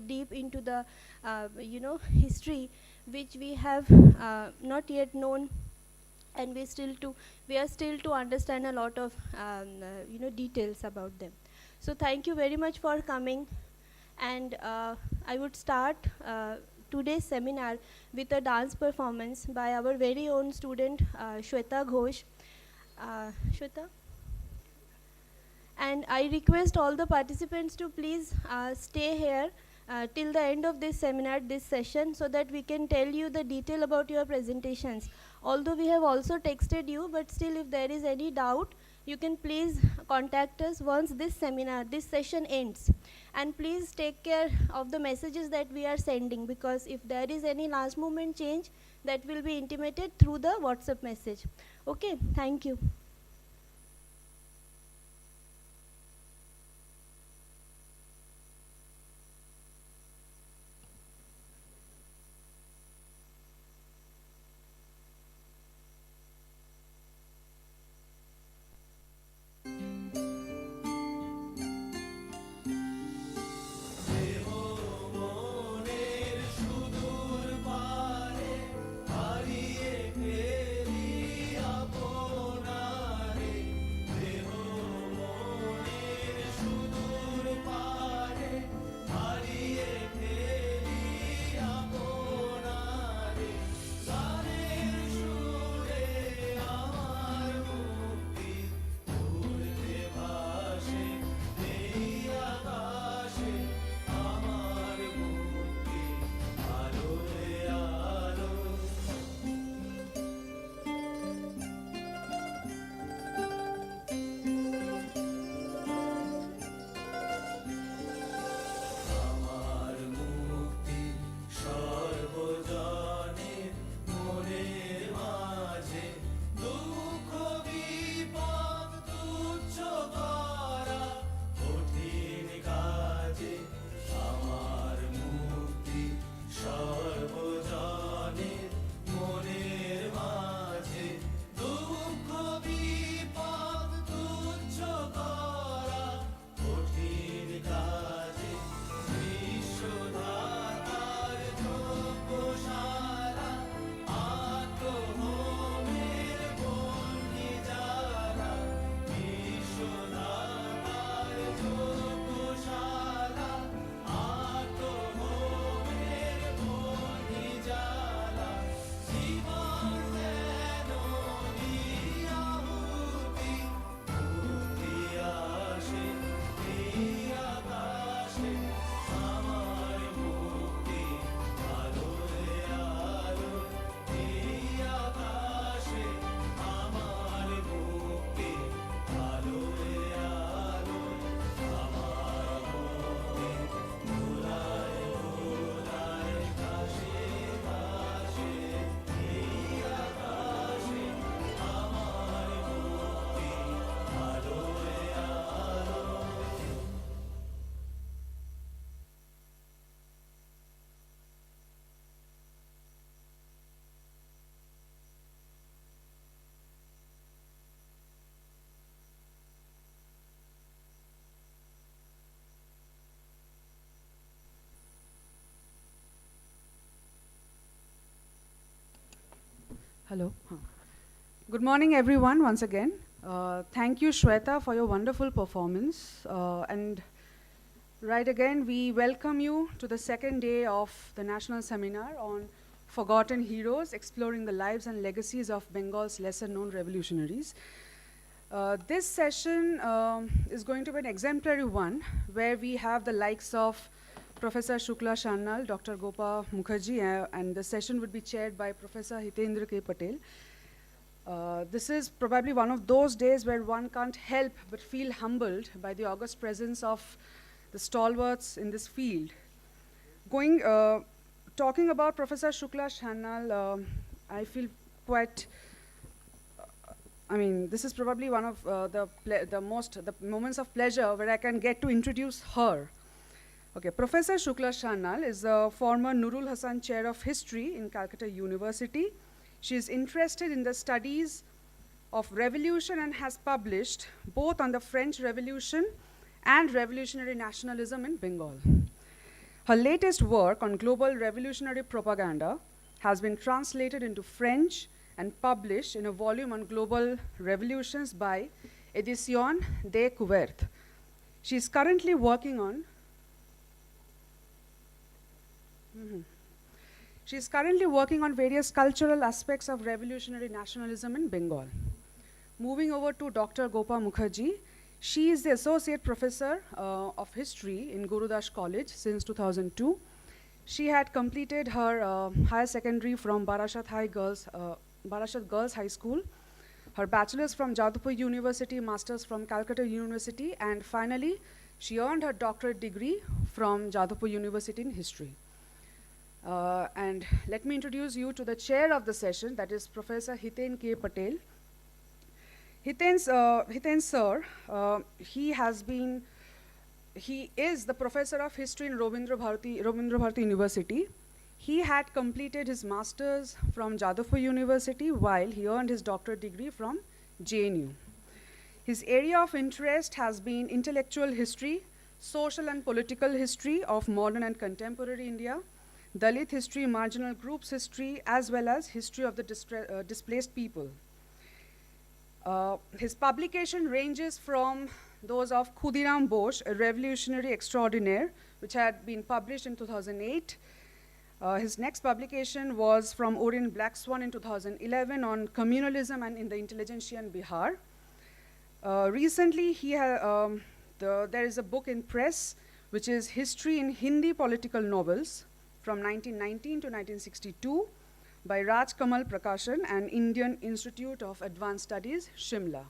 deep into the history which we have not yet known, and we are still to understand a lot of details about them. So thank you very much for coming, and I would start today's seminar with a dance performance by our very own student Shweta Ghosh. Shweta? And I request all the participants to please stay here till the end of this seminar, this session, so that we can tell you the detail about your presentations. Although we have also texted you, but still if there is any doubt, you can please contact us once this seminar, this session ends. And please take care of the messages that we are sending, because if there is any last moment change, that will be intimated through the WhatsApp message. Okay, thank you. Hello. Good morning, everyone, once again. Thank you, Shweta, for your wonderful performance. And right again, we welcome you to the second day of the National Seminar on Forgotten Heroes, exploring the lives and legacies of Bengal's lesser-known revolutionaries. This session is going to be an exemplary one, where we have the likes of Professor Shukla Sharnal, Dr. Gopa Mukherjee, and the session would be chaired by Professor Hitendra K. Patel. This is probably one of those days where one can't help but feel humbled by the august presence of the stalwarts in this field. Talking about Professor Shukla Sharnal, I feel quite, this is probably one of the moments of pleasure where I can get to introduce her. Okay, Professor Shukla Sharnal is a former Nurul Hasan Chair of History in Calcutta University. She is interested in the studies of revolution and has published both on the French Revolution and revolutionary nationalism in Bengal. Her latest work on global revolutionary propaganda has been translated into French and published in a volume on global revolutions by Edition Découverte. She is currently working on She is currently working on various cultural aspects of revolutionary nationalism in Bengal. Moving over to Dr. Gopa Mukherjee, she is the Associate Professor of History in Gurudas College since 2002. She had completed her higher secondary from Barashat Girls High School, her bachelor's from Jadavpur University, master's from Calcutta University, and finally, she earned her doctorate degree from Jadavpur University in history. And let me introduce you to the chair of the session, that is Professor Hiten K. Patel. Hiten sir, he is the professor of history in Rabindra Bharati University. He had completed his master's from Jadavpur University while he earned his doctorate degree from JNU. His area of interest has been intellectual history, social and political history of modern and contemporary India, Dalit history, marginal groups history, as well as history of the displaced people. His publication ranges from those of Khudiram Bose, a revolutionary extraordinaire, which had been published in 2008. His next publication was from Orient Black Swan in 2011 on communalism and in the intelligentsia in Bihar. Recently, there is a book in press, which is History in Hindi Political Novels from 1919 to 1962 by Raj Kamal Prakashan and Indian Institute of Advanced Studies, Shimla.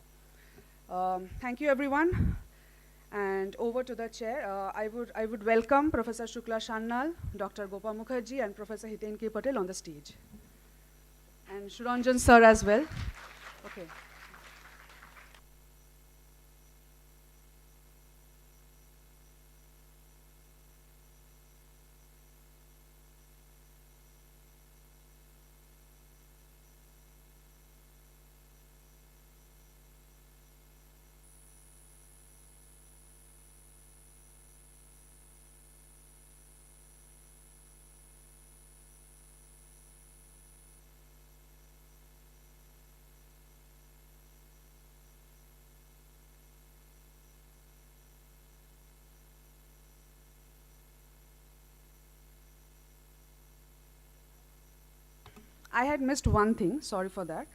Thank you, everyone. And over to the chair, I would welcome Professor Shukla Sannal, Dr. Gopa Mukherjee, and Professor Hiten K. Patel on the stage. And Shuranjan sir as well. Okay. I had missed one thing, sorry for that.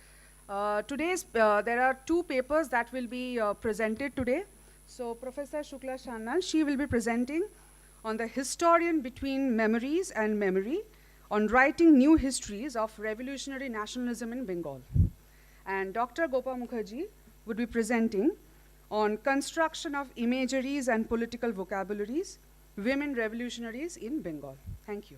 There are two papers that will be presented today. So Professor Shukla Sannal, she will be presenting on the historian between memories and memory, on writing new histories of revolutionary nationalism in Bengal. And Dr. Gopa Mukherjee would be presenting on construction of imageries and political vocabularies, women revolutionaries in Bengal. Thank you.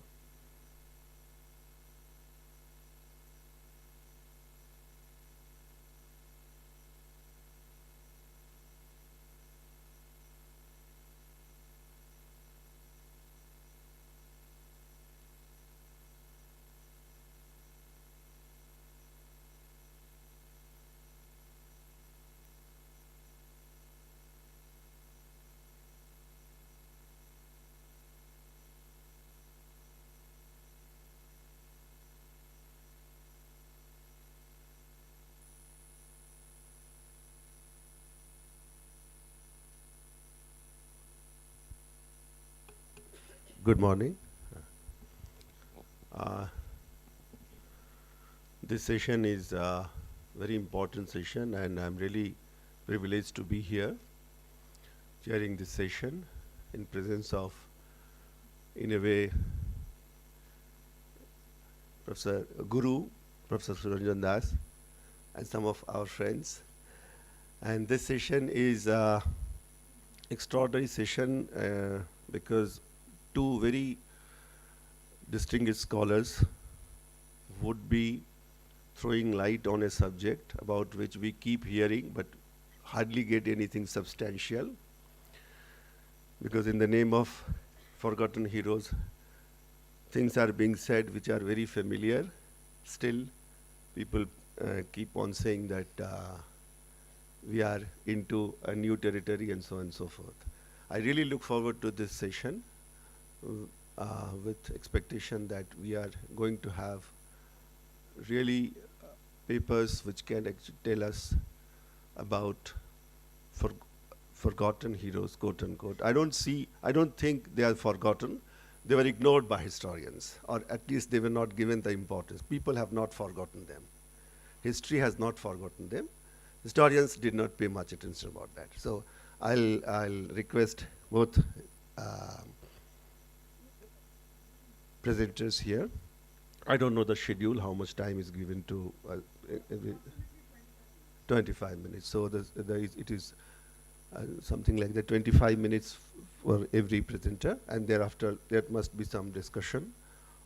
Good morning. This session is a very important session, and I'm really privileged to be here chairing this session in presence of, in a way, Professor Guru, Professor Suranjan Das, and some of our friends. And this session is an extraordinary session because two very distinguished scholars would be throwing light on a subject about which we keep hearing but hardly get anything substantial, because in the name of forgotten heroes, things are being said which are very familiar. Still, people keep on saying that we are into a new territory and so on and so forth. I really look forward to this session. with expectation that we are going to have really papers which can actually tell us about forgotten heroes, quote unquote. I don't think they are forgotten. They were ignored by historians, or at least they were not given the importance. People have not forgotten them. History has not forgotten them. Historians did not pay much attention about that. So I'll request both presenters here. I don't know the schedule, how much time is given to every 25 minutes. So it is something like that, 25 minutes for every presenter, and thereafter there must be some discussion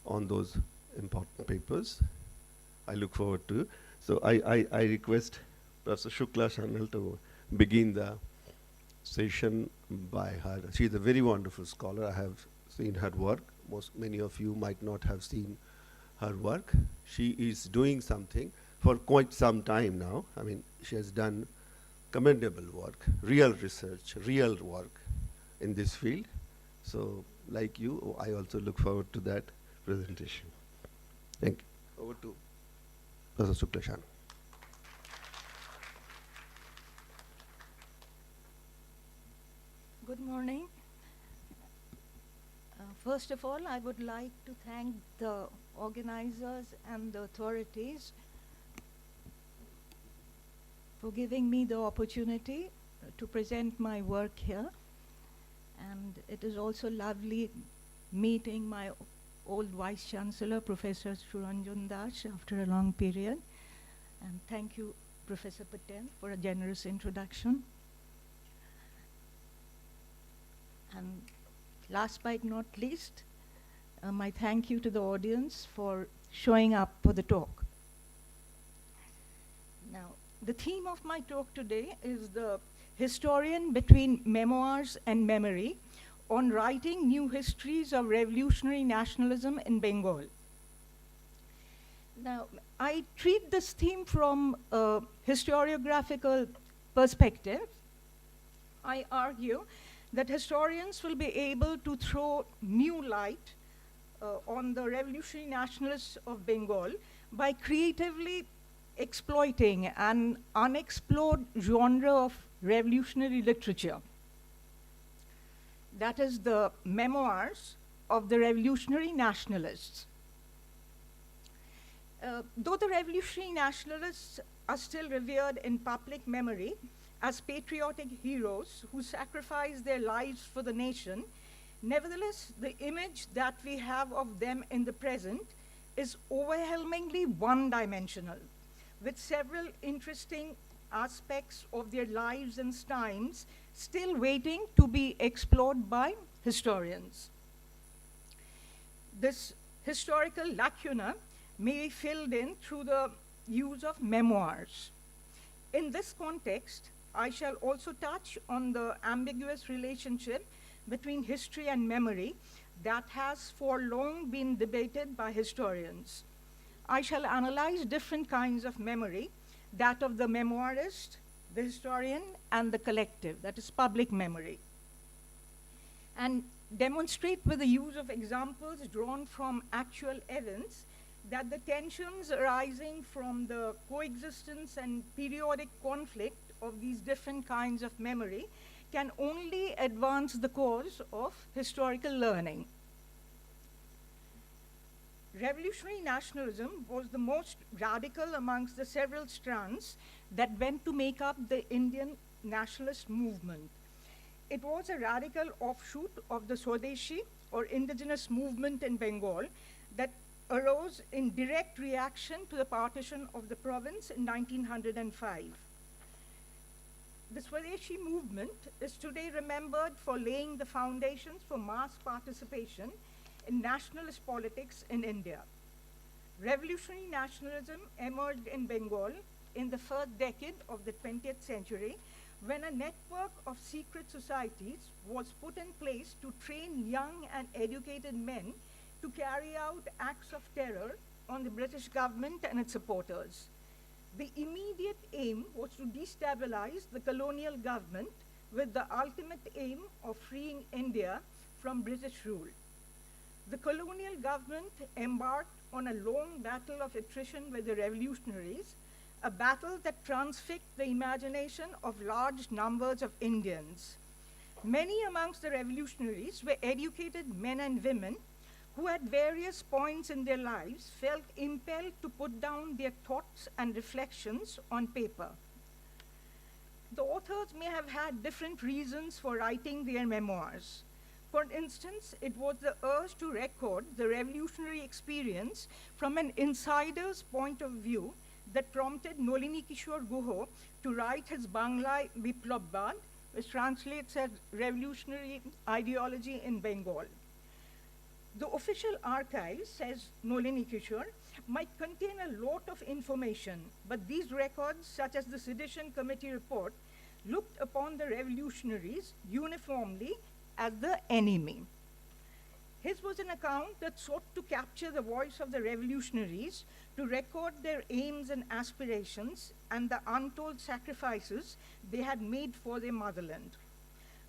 on those important papers. I look forward to. So I request Professor Shukla Shanal to begin the session by her. She is a very wonderful scholar. I have seen her work. Many of you might not have seen her work. She is doing something for quite some time now. I mean, she has done commendable work, real research, real work in this field. So, like you, I also look forward to that presentation. Thank you. Over to Professor Shukla Shanal. Good morning. First of all, I would like to thank the organizers and the authorities for giving me the opportunity to present my work here. And it is also lovely meeting my old Vice Chancellor, Professor Suranjan Das, after a long period. And thank you, Professor Patel, for a generous introduction. And last but not least, my thank you to the audience for showing up for the talk. Now, the theme of my talk today is the historian between memoirs and memory on writing new histories of revolutionary nationalism in Bengal. Now, I treat this theme from a historiographical perspective. I argue that historians will be able to throw new light on the revolutionary nationalists of Bengal by creatively exploiting an unexplored genre of revolutionary literature. That is the memoirs of the revolutionary nationalists. Though the revolutionary nationalists are still revered in public memory as patriotic heroes who sacrificed their lives for the nation, nevertheless, the image that we have of them in the present is overwhelmingly one-dimensional, with several interesting aspects of their lives and times still waiting to be explored by historians. This historical lacuna may be filled in through the use of memoirs. In this context, I shall also touch on the ambiguous relationship between history and memory that has for long been debated by historians. I shall analyze different kinds of memory, that of the memoirist, the historian, and the collective, that is public memory, and demonstrate with the use of examples drawn from actual events that the tensions arising from the coexistence and periodic conflict of these different kinds of memory can only advance the cause of historical learning. Revolutionary nationalism was the most radical amongst the several strands that went to make up the Indian nationalist movement. It was a radical offshoot of the Swadeshi, or indigenous movement in Bengal, that arose in direct reaction to the partition of the province in 1905. The Swadeshi movement is today remembered for laying the foundations for mass participation in nationalist politics in India. Revolutionary nationalism emerged in Bengal in the first decade of the 20th century, when a network of secret societies was put in place to train young and educated men to carry out acts of terror on the British government and its supporters. The immediate aim was to destabilize the colonial government with the ultimate aim of freeing India from British rule. The colonial government embarked on a long battle of attrition with the revolutionaries, a battle that transfixed the imagination of large numbers of Indians. Many amongst the revolutionaries were educated men and women who at various points in their lives felt impelled to put down their thoughts and reflections on paper. The authors may have had different reasons for writing their memoirs. For instance, it was the urge to record the revolutionary experience from an insider's point of view that prompted Nolini Kishore Guha to write his Bangla Biplobbad, which translates as revolutionary ideology in Bengal. The official archive, says Nolini Kishore, might contain a lot of information, but these records, such as the Sedition Committee report, looked upon the revolutionaries uniformly as the enemy. His was an account that sought to capture the voice of the revolutionaries, to record their aims and aspirations, and the untold sacrifices they had made for their motherland.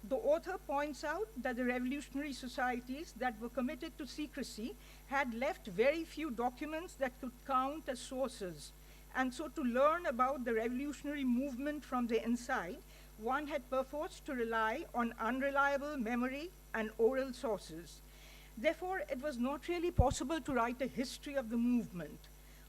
The author points out that the revolutionary societies that were committed to secrecy had left very few documents that could count as sources. And so to learn about the revolutionary movement from the inside, one had perforce to rely on unreliable memory and oral sources. Therefore, it was not really possible to write a history of the movement.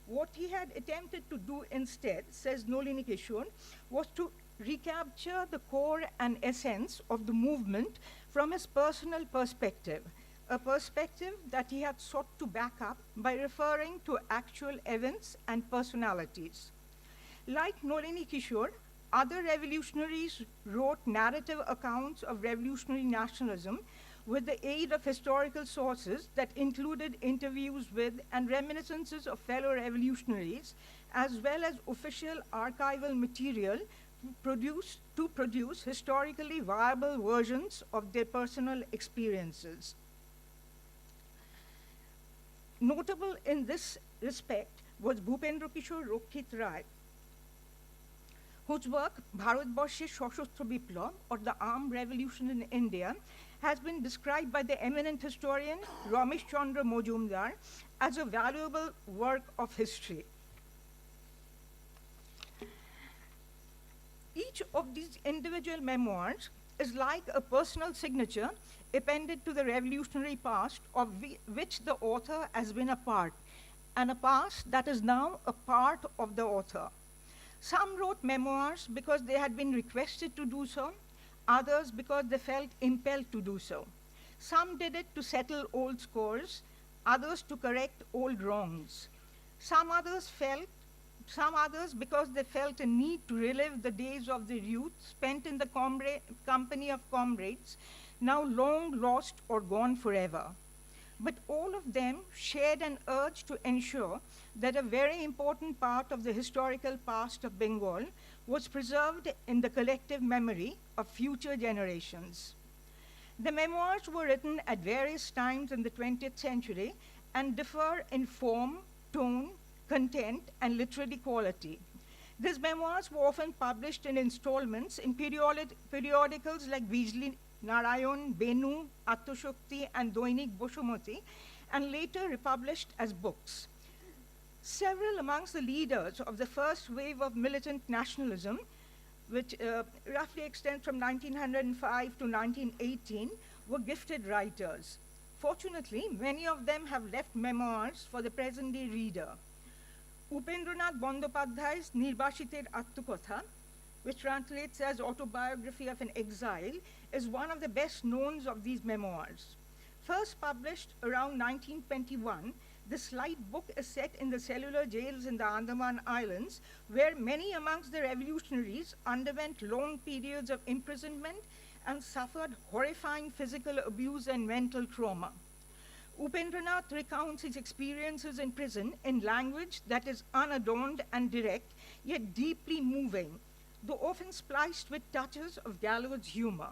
What he had attempted to do instead, says Nolini Kishore, was to recapture the core and essence of the movement from his personal perspective, a perspective that he had sought to back up by referring to actual events and personalities. Like Nolini Kishore, other revolutionaries wrote narrative accounts of revolutionary nationalism with the aid of historical sources that included interviews with and reminiscences of fellow revolutionaries, as well as official archival material to produce historically viable versions of their personal experiences. Notable in this respect was Bhupendra Kishore Rokshit Rai, whose work, Bharatbarsher Sashastra Biplab, or the Armed Revolution in India, has been described by the eminent historian Ramesh Chandra Majumdar as a valuable work of history. Each of these individual memoirs is like a personal signature appended to the revolutionary past of which the author has been a part, and a past that is now a part of the author. Some wrote memoirs because they had been requested to do so, others because they felt impelled to do so. Some did it to settle old scores, others to correct old wrongs. Some others because they felt a need to relive the days of their youth spent in the company of comrades, now long lost or gone forever. But all of them shared an urge to ensure that a very important part of the historical past of Bengal was preserved in the collective memory of future generations. The memoirs were written at various times in the 20th century and differ in form, tone, content, and literary quality. These memoirs were often published in installments in periodicals like Bijli Narayan, Benu, Atmashakti, and Doinik Bosumati, and later republished as books. Several amongst the leaders of the first wave of militant nationalism, which roughly extends from 1905 to 1918, were gifted writers. Fortunately, many of them have left memoirs for the present-day reader. Upendranath Bandopadhyay's Nirbashiter Attukatha, which translates as Autobiography of an Exile, is one of the best knowns of these memoirs. First published around 1921, this light book is set in the cellular jails in the Andaman Islands, where many amongst the revolutionaries underwent long periods of imprisonment and suffered horrifying physical abuse and mental trauma. Upendranath recounts his experiences in prison in language that is unadorned and direct, yet deeply moving, though often spliced with touches of gallows humor.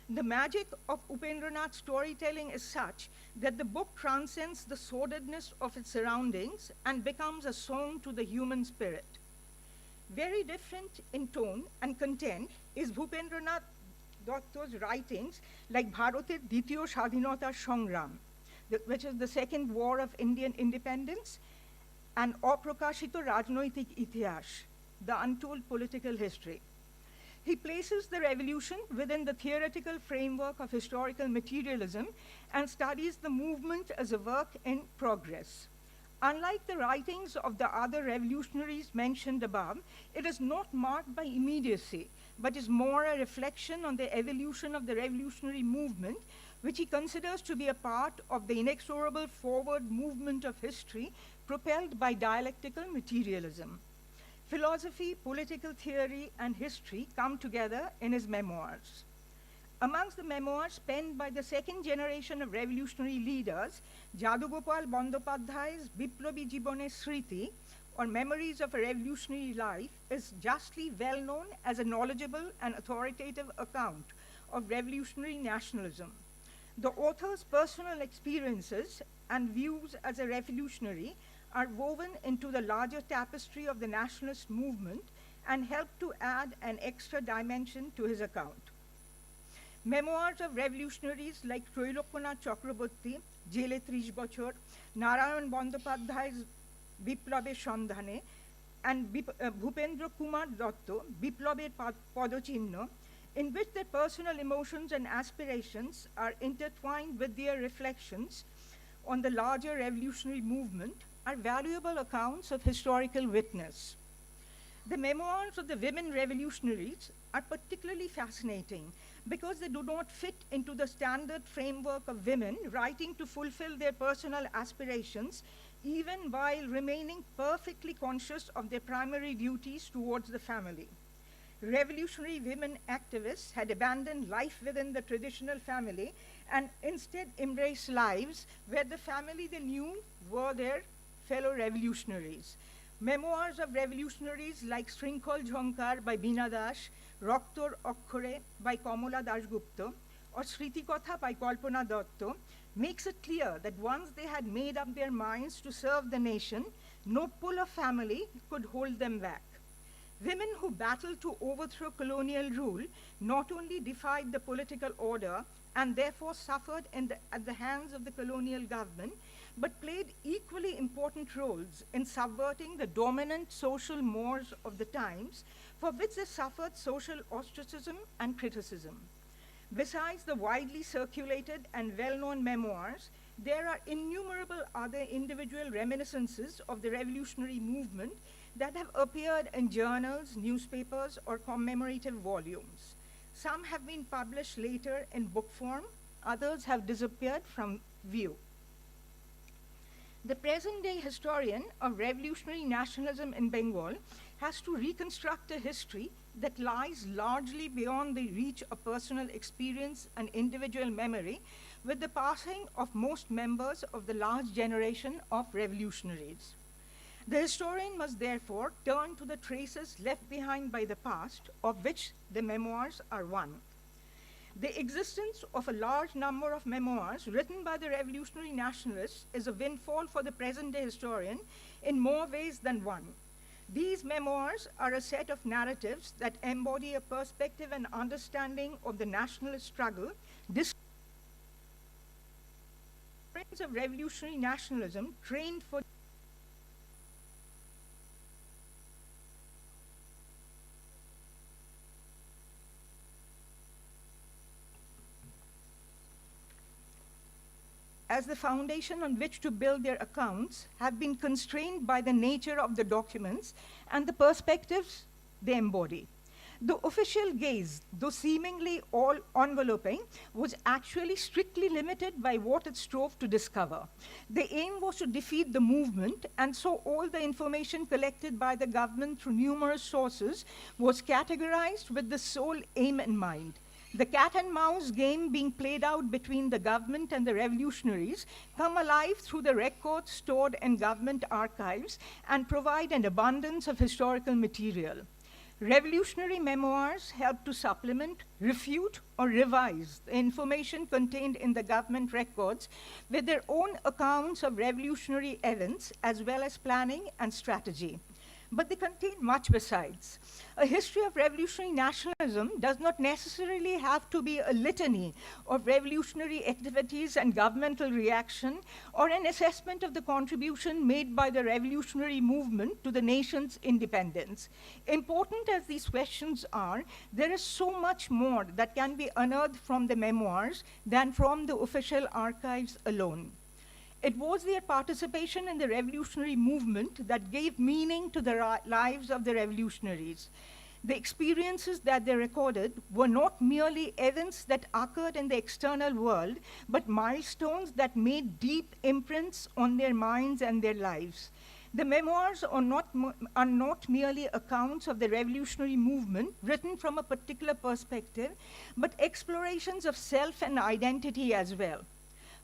The magic of Upendranath's storytelling is such that the book transcends the sordidness of its surroundings and becomes a song to the human spirit. Very different in tone and content is Bhupendranath Datta's writings like Bharater Ditiyo Shadhinotar Sangram. which is the Second War of Indian Independence, and Aprakashito Rajnoitik Itihash, the Untold Political History. He places the revolution within the theoretical framework of historical materialism and studies the movement as a work in progress. Unlike the writings of the other revolutionaries mentioned above, it is not marked by immediacy, but is more a reflection on the evolution of the revolutionary movement, which he considers to be a part of the inexorable forward movement of history propelled by dialectical materialism. Philosophy, political theory, and history come together in his memoirs. Amongst the memoirs penned by the second generation of revolutionary leaders, Jadugopal Bandopadhyay's Biplobi Jibone Sriti, or Memories of a Revolutionary Life, is justly well known as a knowledgeable and authoritative account of revolutionary nationalism. The author's personal experiences and views as a revolutionary are woven into the larger tapestry of the nationalist movement and help to add an extra dimension to his account. Memoirs of revolutionaries like Troilokanath Chakraborty, Jele 30 Bochor, Narayan Bandopadhyay's Biplobir Sandhane, and Bhupendra Kumar Dotto, Biplobir Padochinno, in which their personal emotions and aspirations are intertwined with their reflections on the larger revolutionary movement, are valuable accounts of historical witness. The memoirs of the women revolutionaries are particularly fascinating because they do not fit into the standard framework of women writing to fulfill their personal aspirations, even while remaining perfectly conscious of their primary duties towards the family. Revolutionary women activists had abandoned life within the traditional family and instead embraced lives where the family they knew were their fellow revolutionaries. Memoirs of revolutionaries like Shrinkhol Jhonkar by Beena Das, Roktor Okkhore by Kamala Dasgupta, or Shritikotha by Kalpana Dotto makes it clear that once they had made up their minds to serve the nation, no pull of family could hold them back. Women who battled to overthrow colonial rule not only defied the political order and therefore suffered at the hands of the colonial government, but played equally important roles in subverting the dominant social mores of the times, for which they suffered social ostracism and criticism. Besides the widely circulated and well-known memoirs, there are innumerable other individual reminiscences of the revolutionary movement that have appeared in journals, newspapers, or commemorative volumes. Some have been published later in book form, others have disappeared from view. The present-day historian of revolutionary nationalism in Bengal has to reconstruct a history that lies largely beyond the reach of personal experience and individual memory, with the passing of most members of the large generation of revolutionaries. The historian must therefore turn to the traces left behind by the past, of which the memoirs are one. The existence of a large number of memoirs written by the revolutionary nationalists is a windfall for the present-day historian in more ways than one. These memoirs are a set of narratives that embody a perspective and understanding of the nationalist struggle. Historians of revolutionary nationalism trained for as the foundation on which to build their accounts have been constrained by the nature of the documents and the perspectives they embody. The official gaze, though seemingly all-enveloping, was actually strictly limited by what it strove to discover. The aim was to defeat the movement, and so all the information collected by the government through numerous sources was categorized with the sole aim in mind. The cat and mouse game being played out between the government and the revolutionaries come alive through the records stored in government archives and provide an abundance of historical material. Revolutionary memoirs help to supplement, refute, or revise the information contained in the government records with their own accounts of revolutionary events as well as planning and strategy. but they contain much besides. A history of revolutionary nationalism does not necessarily have to be a litany of revolutionary activities and governmental reaction, or an assessment of the contribution made by the revolutionary movement to the nation's independence. Important as these questions are, there is so much more that can be unearthed from the memoirs than from the official archives alone. It was their participation in the revolutionary movement that gave meaning to the lives of the revolutionaries. The experiences that they recorded were not merely events that occurred in the external world, but milestones that made deep imprints on their minds and their lives. The memoirs are not merely accounts of the revolutionary movement written from a particular perspective, but explorations of self and identity as well.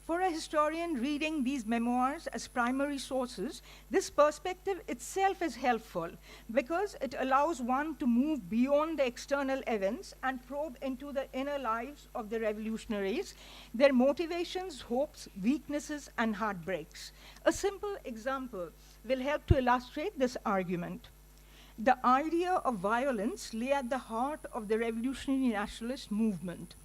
For a historian reading these memoirs as primary sources, this perspective itself is helpful because it allows one to move beyond the external events and probe into the inner lives of the revolutionaries, their motivations, hopes, weaknesses, and heartbreaks. A simple example will help to illustrate this argument. The idea of violence lay at the heart of the revolutionary nationalist movement.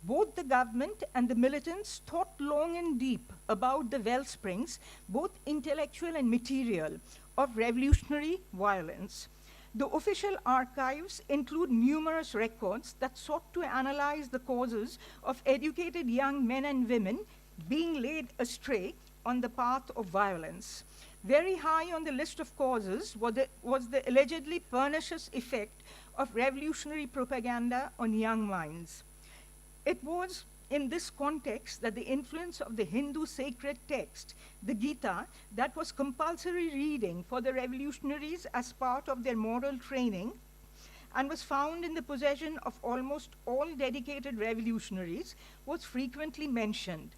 Both the government and the militants thought long and deep about the wellsprings, both intellectual and material, of revolutionary violence. The official archives include numerous records that sought to analyze the causes of educated young men and women being led astray on the path of violence. Very high on the list of causes was the allegedly pernicious effect of revolutionary propaganda on young minds. It was in this context that the influence of the Hindu sacred text, the Gita, that was compulsory reading for the revolutionaries as part of their moral training and was found in the possession of almost all dedicated revolutionaries, was frequently mentioned.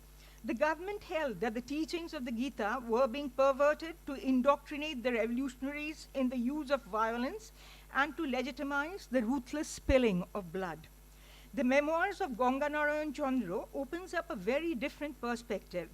The government held that the teachings of the Gita were being perverted to indoctrinate the revolutionaries in the use of violence and to legitimize the ruthless spilling of blood. The memoirs of Ganganarayan Chandra opens up a very different perspective.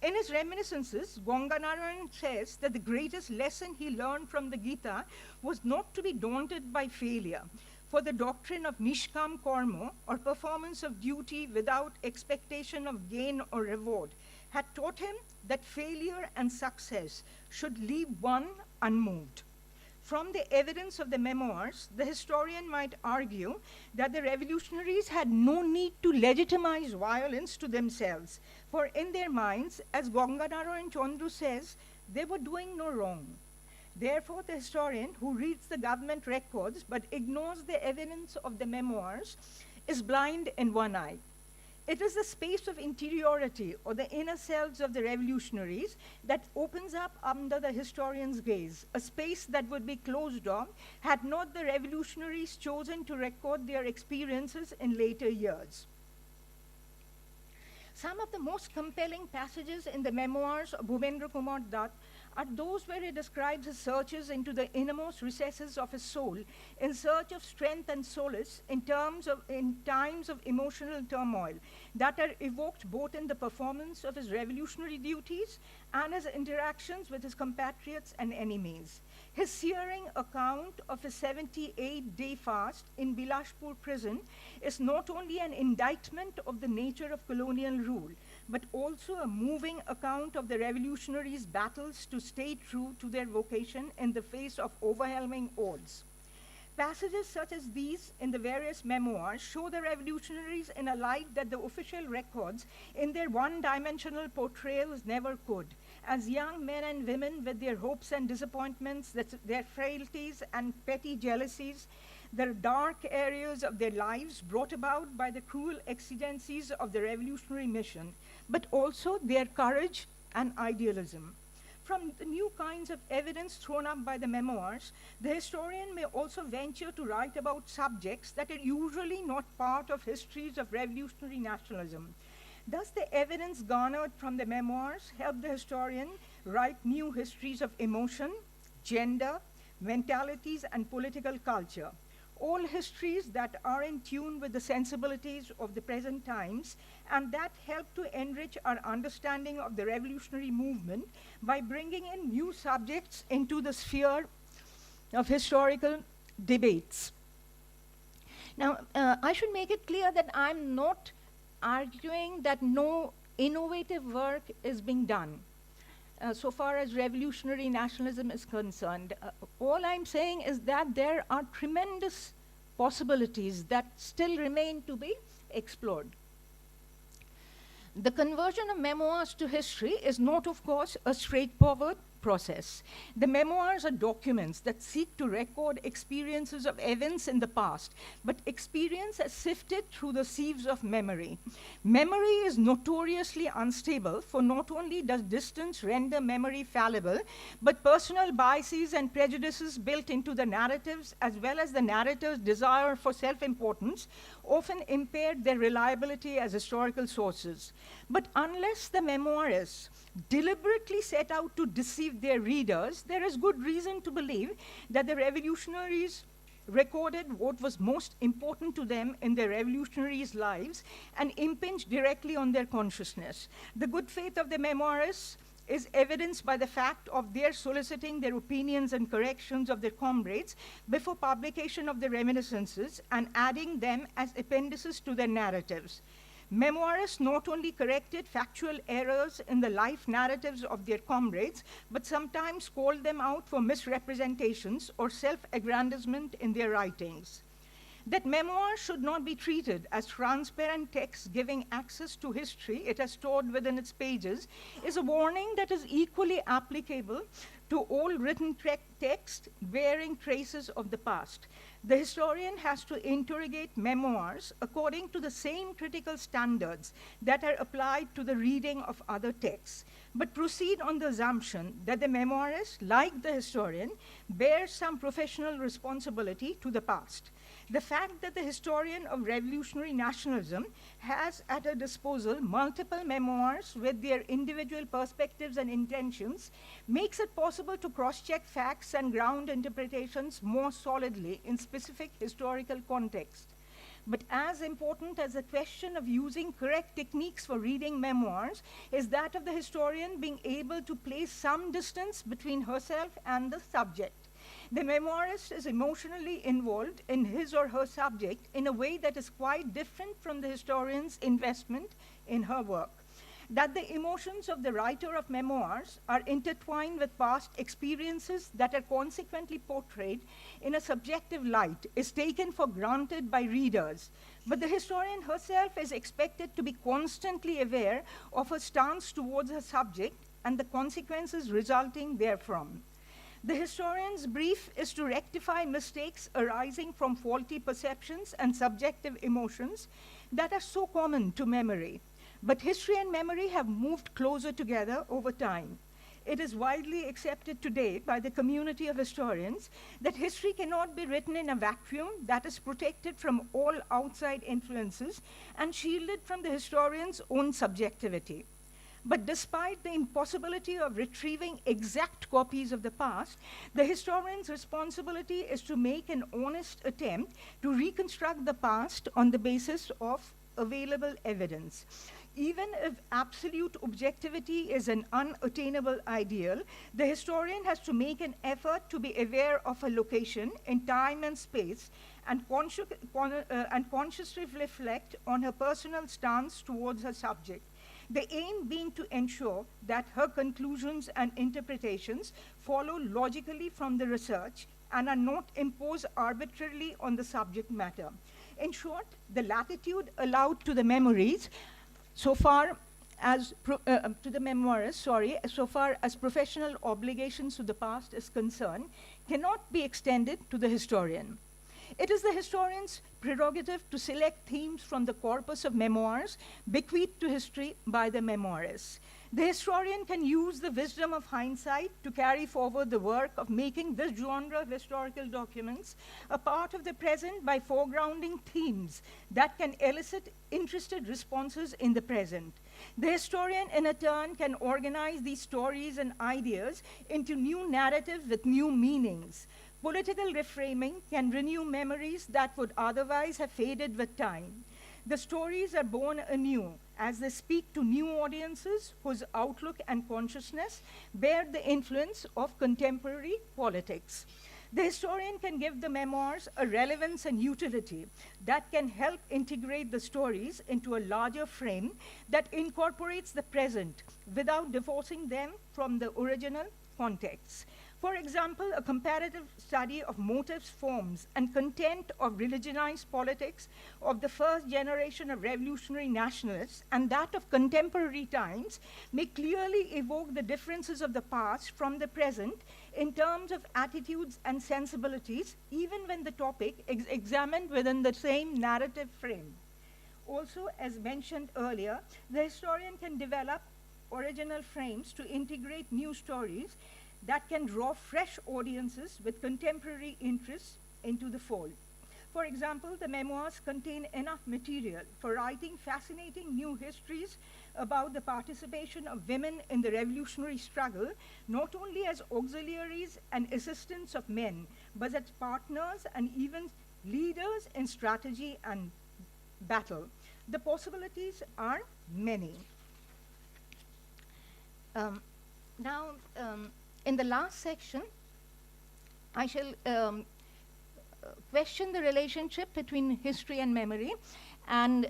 In his reminiscences, Ganganarayan says that the greatest lesson he learned from the Gita was not to be daunted by failure, for the doctrine of Nishkam Karma, or performance of duty without expectation of gain or reward, had taught him that failure and success should leave one unmoved. From the evidence of the memoirs, the historian might argue that the revolutionaries had no need to legitimize violence to themselves, for in their minds, as Ganganarayan Chandra says, they were doing no wrong. Therefore, the historian who reads the government records but ignores the evidence of the memoirs is blind in one eye. It is the space of interiority, or the inner selves of the revolutionaries, that opens up under the historian's gaze, a space that would be closed off had not the revolutionaries chosen to record their experiences in later years. Some of the most compelling passages in the memoirs of Bhupendra Kumar Dutt are those where he describes his searches into the innermost recesses of his soul in search of strength and solace in times of emotional turmoil that are evoked both in the performance of his revolutionary duties and his interactions with his compatriots and enemies. His searing account of his 78-day fast in Bilashpur prison is not only an indictment of the nature of colonial rule, but also a moving account of the revolutionaries' battles to stay true to their vocation in the face of overwhelming odds. Passages such as these in the various memoirs show the revolutionaries in a light that the official records in their one-dimensional portrayals never could, as young men and women with their hopes and disappointments, their frailties and petty jealousies, the dark areas of their lives brought about by the cruel exigencies of the revolutionary mission, but also their courage and idealism. From the new kinds of evidence thrown up by the memoirs, the historian may also venture to write about subjects that are usually not part of histories of revolutionary nationalism. Thus, the evidence garnered from the memoirs help the historian write new histories of emotion, gender, mentalities, and political culture. All histories that are in tune with the sensibilities of the present times and that help to enrich our understanding of the revolutionary movement by bringing in new subjects into the sphere of historical debates. Now, I should make it clear that I'm not arguing that no innovative work is being done so far as revolutionary nationalism is concerned. All I'm saying is that there are tremendous possibilities that still remain to be explored. The conversion of memoirs to history is not, of course, a straightforward process. The memoirs are documents that seek to record experiences of events in the past, but experience as sifted through the sieves of memory. Memory is notoriously unstable, for not only does distance render memory fallible, but personal biases and prejudices built into the narratives, as well as the narrator's desire for self-importance, often impaired their reliability as historical sources. But unless the memoirists deliberately set out to deceive their readers, there is good reason to believe that the revolutionaries recorded what was most important to them in their revolutionaries' lives and impinged directly on their consciousness. The good faith of the memoirists is evidenced by the fact of their soliciting their opinions and corrections of their comrades before publication of the reminiscences and adding them as appendices to their narratives. Memoirists not only corrected factual errors in the life narratives of their comrades, but sometimes called them out for misrepresentations or self-aggrandizement in their writings. That memoir should not be treated as transparent text giving access to history it has stored within its pages is a warning that is equally applicable to all written text bearing traces of the past. The historian has to interrogate memoirs according to the same critical standards that are applied to the reading of other texts, but proceed on the assumption that the memoirist, like the historian, bears some professional responsibility to the past. The fact that the historian of revolutionary nationalism has at her disposal multiple memoirs with their individual perspectives and intentions makes it possible to cross-check facts and ground interpretations more solidly in specific historical context. But as important as the question of using correct techniques for reading memoirs is that of the historian being able to place some distance between herself and the subject. The memoirist is emotionally involved in his or her subject in a way that is quite different from the historian's investment in her work. That the emotions of the writer of memoirs are intertwined with past experiences that are consequently portrayed in a subjective light is taken for granted by readers. But the historian herself is expected to be constantly aware of her stance towards her subject and the consequences resulting therefrom. The historian's brief is to rectify mistakes arising from faulty perceptions and subjective emotions that are so common to memory. But history and memory have moved closer together over time. It is widely accepted today by the community of historians that history cannot be written in a vacuum that is protected from all outside influences and shielded from the historian's own subjectivity. But despite the impossibility of retrieving exact copies of the past, the historian's responsibility is to make an honest attempt to reconstruct the past on the basis of available evidence. Even if absolute objectivity is an unattainable ideal, the historian has to make an effort to be aware of a location in time and space and consciously reflect on her personal stance towards her subject. The aim being to ensure that her conclusions and interpretations follow logically from the research and are not imposed arbitrarily on the subject matter. In short, the latitude allowed to the memories so far as so far as professional obligations to the past is concerned, cannot be extended to the historian. It is the historian's prerogative to select themes from the corpus of memoirs bequeathed to history by the memoirists. The historian can use the wisdom of hindsight to carry forward the work of making this genre of historical documents a part of the present by foregrounding themes that can elicit interested responses in the present. The historian, in a turn, can organize these stories and ideas into new narratives with new meanings. Political reframing can renew memories that would otherwise have faded with time. The stories are born anew as they speak to new audiences whose outlook and consciousness bear the influence of contemporary politics. The historian can give the memoirs a relevance and utility that can help integrate the stories into a larger frame that incorporates the present without divorcing them from the original contexts. For example, a comparative study of motives, forms, and content of religionized politics of the first generation of revolutionary nationalists and that of contemporary times may clearly evoke the differences of the past from the present in terms of attitudes and sensibilities, even when the topic is examined within the same narrative frame. Also, as mentioned earlier, the historian can develop original frames to integrate new stories that can draw fresh audiences with contemporary interests into the fold. For example, the memoirs contain enough material for writing fascinating new histories about the participation of women in the revolutionary struggle, not only as auxiliaries and assistants of men, but as partners and even leaders in strategy and battle. The possibilities are many. In the last section, I shall question the relationship between history and memory and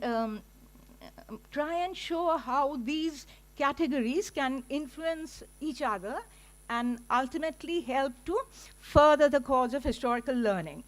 try and show how these categories can influence each other and ultimately help to further the cause of historical learning.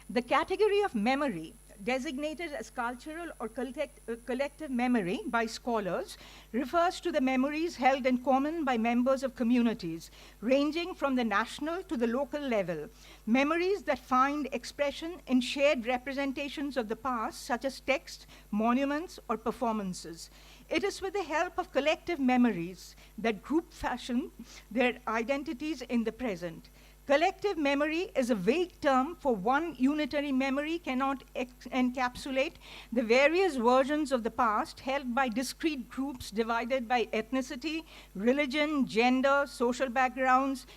The category of memory, designated as cultural or collective memory by scholars, refers to the memories held in common by members of communities, ranging from the national to the local level. Memories that find expression in shared representations of the past, such as text, monuments, or performances. It is with the help of collective memories that groups fashion their identities in the present. Collective memory is a vague term, for one unitary memory cannot encapsulate the various versions of the past held by discrete groups divided by ethnicity, religion, gender, social backgrounds,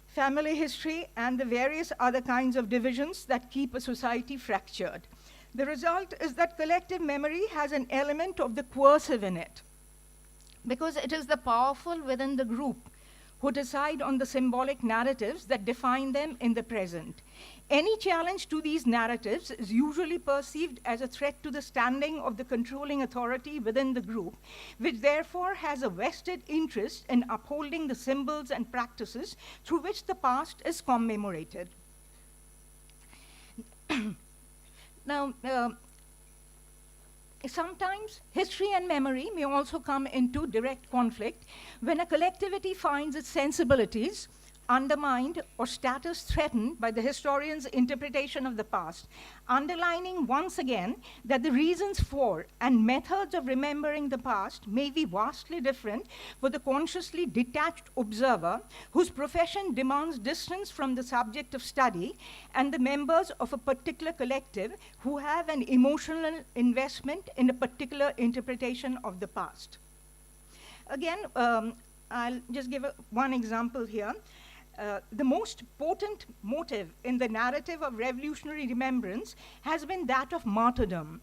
family history, and the various other kinds of divisions that keep a society fractured. The result is that collective memory has an element of the coercive in it, because it is the powerful within the group who decide on the symbolic narratives that define them in the present. Any challenge to these narratives is usually perceived as a threat to the standing of the controlling authority within the group, which therefore has a vested interest in upholding the symbols and practices through which the past is commemorated. Now, sometimes history and memory may also come into direct conflict when a collectivity finds its sensibilities undermined or status threatened by the historian's interpretation of the past, underlining once again that the reasons for and methods of remembering the past may be vastly different for the consciously detached observer whose profession demands distance from the subject of study and the members of a particular collective who have an emotional investment in a particular interpretation of the past. Again, I'll just give one example here. The most potent motive in the narrative of revolutionary remembrance has been that of martyrdom,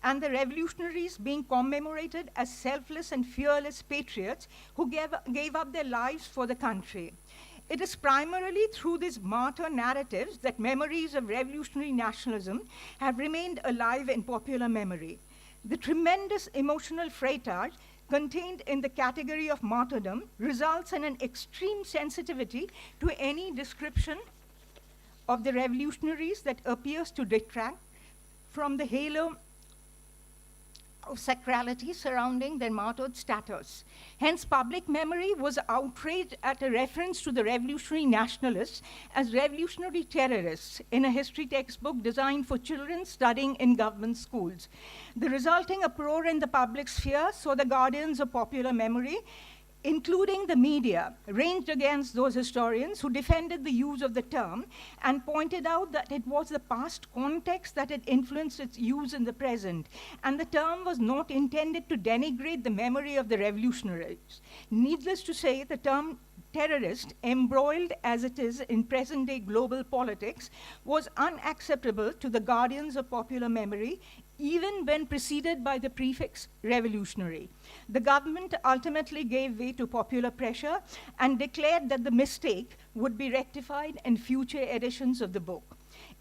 and the revolutionaries being commemorated as selfless and fearless patriots who gave up their lives for the country. It is primarily through these martyr narratives that memories of revolutionary nationalism have remained alive in popular memory. The tremendous emotional freightage contained in the category of martyrdom results in an extreme sensitivity to any description of the revolutionaries that appears to detract from the halo of sacrality surrounding their martyred status. Hence, public memory was outraged at a reference to the revolutionary nationalists as revolutionary terrorists in a history textbook designed for children studying in government schools. The resulting uproar in the public sphere saw the guardians of popular memory, including the media, ranged against those historians who defended the use of the term and pointed out that it was the past context that had influenced its use in the present, and the term was not intended to denigrate the memory of the revolutionaries. Needless to say, the term terrorist, embroiled as it is in present-day global politics, was unacceptable to the guardians of popular memory, even when preceded by the prefix revolutionary. The government ultimately gave way to popular pressure and declared that the mistake would be rectified in future editions of the book.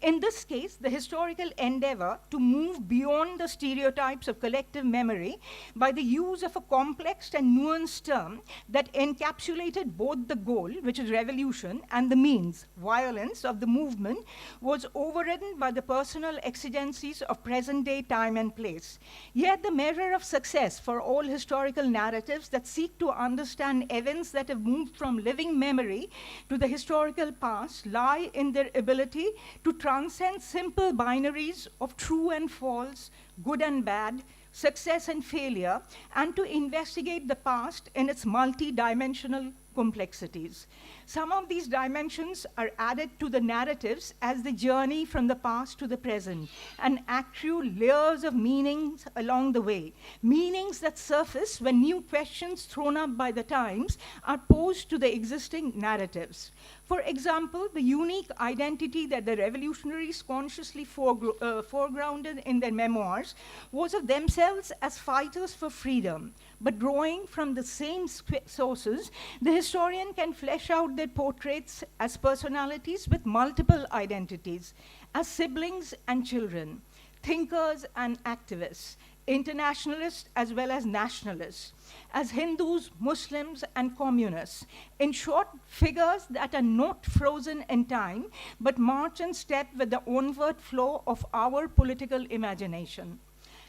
In this case, the historical endeavor to move beyond the stereotypes of collective memory by the use of a complex and nuanced term that encapsulated both the goal, which is revolution, and the means, violence, of the movement, was overridden by the personal exigencies of present-day time and place. Yet the measure of success for all historical narratives that seek to understand events that have moved from living memory to the historical past lie in their ability to transcend simple binaries of true and false, good and bad, success and failure, and to investigate the past in its multi-dimensional complexities. Some of these dimensions are added to the narratives as they journey from the past to the present and accrue layers of meanings along the way, meanings that surface when new questions thrown up by the times are posed to the existing narratives. For example, the unique identity that the revolutionaries consciously foregrounded in their memoirs was of themselves as fighters for freedom. But drawing from the same sources, the historian can flesh out their portraits as personalities with multiple identities, as siblings and children, thinkers and activists, internationalists as well as nationalists, as Hindus, Muslims, and communists. In short, figures that are not frozen in time, but march in step with the onward flow of our political imagination.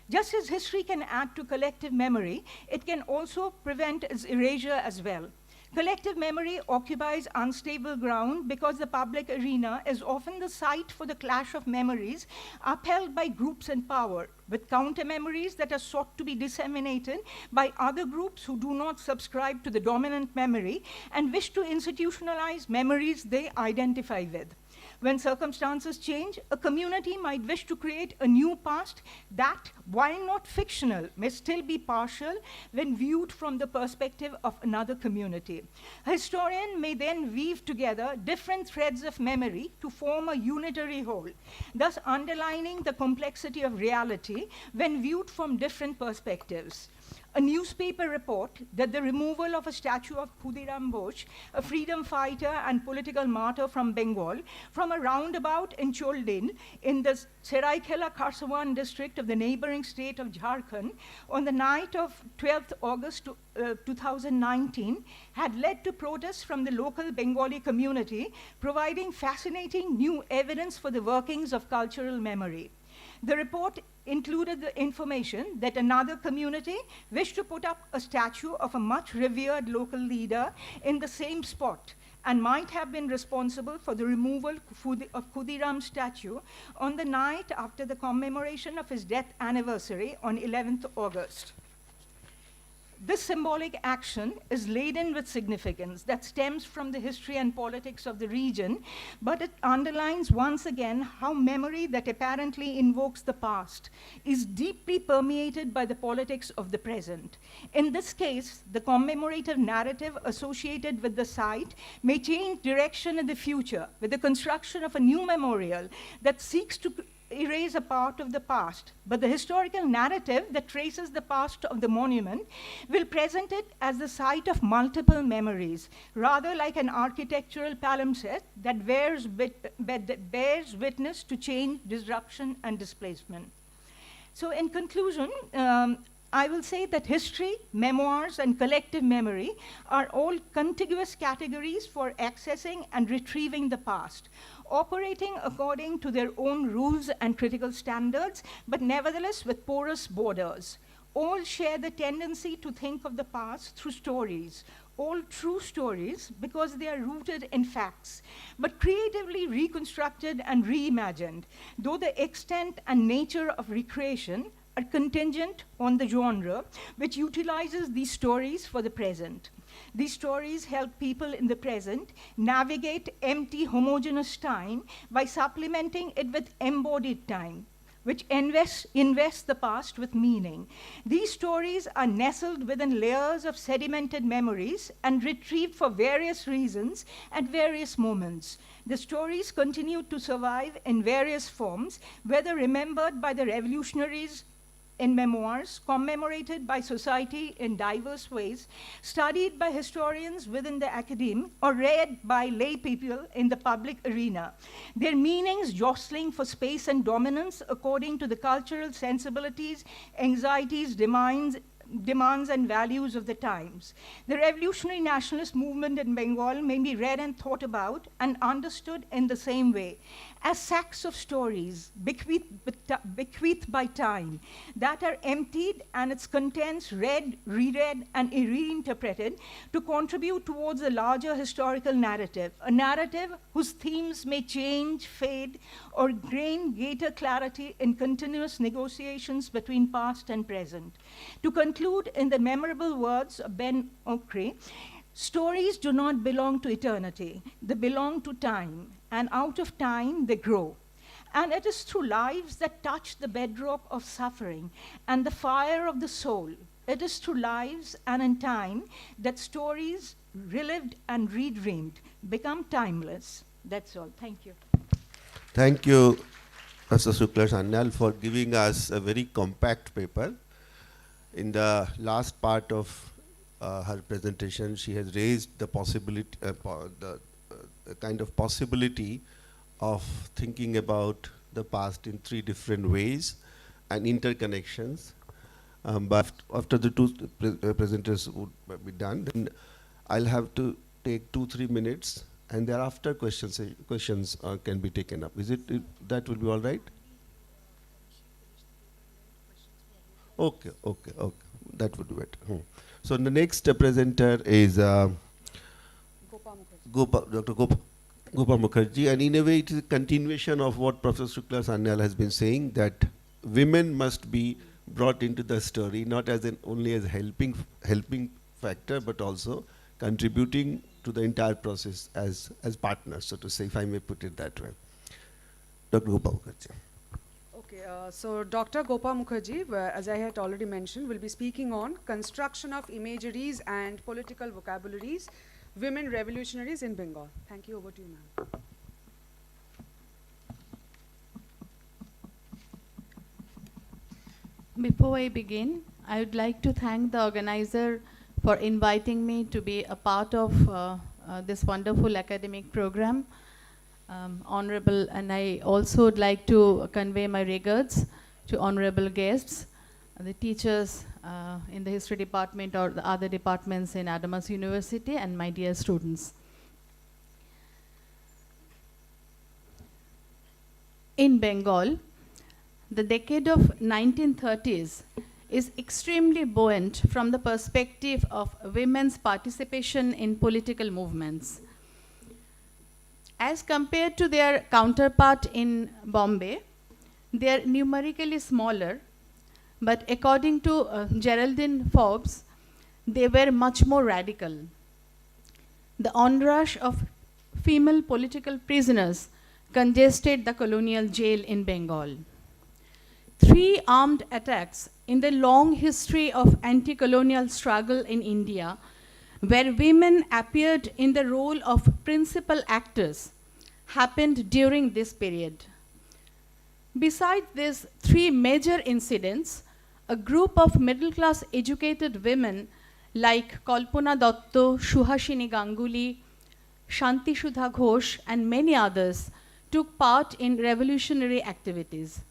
Just as history can add to collective memory, it can also prevent its erasure as well. Collective memory occupies unstable ground because the public arena is often the site for the clash of memories upheld by groups in power, with counter-memories that are sought to be disseminated by other groups who do not subscribe to the dominant memory and wish to institutionalize memories they identify with. When circumstances change, a community might wish to create a new past that, while not fictional, may still be partial when viewed from the perspective of another community. A historian may then weave together different threads of memory to form a unitary whole, thus underlining the complexity of reality when viewed from different perspectives. A newspaper report that the removal of a statue of Khudiram Bose, a freedom fighter and political martyr from Bengal, from a roundabout in Choldin in the Seraikela Kharsawan district of the neighboring state of Jharkhand on the night of 12th August 2019 had led to protests from the local Bengali community, providing fascinating new evidence for the workings of cultural memory. The report included the information that another community wished to put up a statue of a much revered local leader in the same spot and might have been responsible for the removal of Khudiram's statue on the night after the commemoration of his death anniversary on 11th August. This symbolic action is laden with significance that stems from the history and politics of the region, but it underlines once again how memory that apparently invokes the past is deeply permeated by the politics of the present. In this case, the commemorative narrative associated with the site may change direction in the future with the construction of a new memorial that seeks to erase a part of the past, but the historical narrative that traces the past of the monument will present it as the site of multiple memories, rather like an architectural palimpsest that bears witness to change, disruption, and displacement. So in conclusion, I will say that history, memoirs, and collective memory are all contiguous categories for accessing and retrieving the past, operating according to their own rules and critical standards, but nevertheless with porous borders. All share the tendency to think of the past through stories, all true stories because they are rooted in facts, but creatively reconstructed and reimagined, though the extent and nature of recreation are contingent on the genre, which utilizes these stories for the present. These stories help people in the present navigate empty, homogeneous time by supplementing it with embodied time, which invest the past with meaning. These stories are nestled within layers of sedimented memories and retrieved for various reasons at various moments. The stories continue to survive in various forms, whether remembered by the revolutionaries in memoirs, commemorated by society in diverse ways, studied by historians within the academe, or read by lay people in the public arena. Their meanings jostling for space and dominance according to the cultural sensibilities, anxieties, demands and values of the times. The revolutionary nationalist movement in Bengal may be read and thought about and understood in the same way, as sacks of stories bequeathed by time that are emptied and its contents read, reread, and reinterpreted to contribute towards a larger historical narrative, a narrative whose themes may change, fade, or gain greater clarity in continuous negotiations between past and present. To conclude in the memorable words of Ben Okri, stories do not belong to eternity, they belong to time, and out of time they grow. And it is through lives that touch the bedrock of suffering and the fire of the soul. It is through lives and in time that stories, relived and redreamed, become timeless. That's all. Thank you. Thank you, Professor Shukla Sanyal, for giving us a very compact paper. In the last part of her presentation, she has raised the possibility, kind of possibility of thinking about the past in three different ways and interconnections. But after the two presenters would be done, then I'll have to take 2-3 minutes, and thereafter questions can be taken up. That will be all right? Okay. That would be better. So the next presenter is Dr. Gopa Mukherjee, and in a way it is a continuation of what Professor Shukla Sanyal has been saying, that women must be brought into the story, not as only as helping factor, but also contributing to the entire process as partners, so to say, if I may put it that way. Dr. Gopa Mukherjee. Okay, so Dr. Gopa Mukherjee, as I had already mentioned, will be speaking on construction of imageries and political vocabularies, women revolutionaries in Bengal. Thank you. Over to you, ma'am. Before I begin, I would like to thank the organizer for inviting me to be a part of this wonderful academic program. Honorable, and I also would like to convey my regards to honorable guests, the teachers in the history department or the other departments in Adamas University, and my dear students. In Bengal, the decade of 1930s is extremely buoyant from the perspective of women's participation in political movements. As compared to their counterpart in Bombay, they are numerically smaller, but according to Geraldine Forbes, they were much more radical. The onrush of female political prisoners congested the colonial jail in Bengal. 3 armed attacks in the long history of anti-colonial struggle in India, where women appeared in the role of principal actors, happened during this period. Besides these 3 major incidents, a group of middle-class educated women like Kalpana Dotto, Suhasini Ganguly, Shanti Sudha Ghosh, and many others took part in revolutionary activities.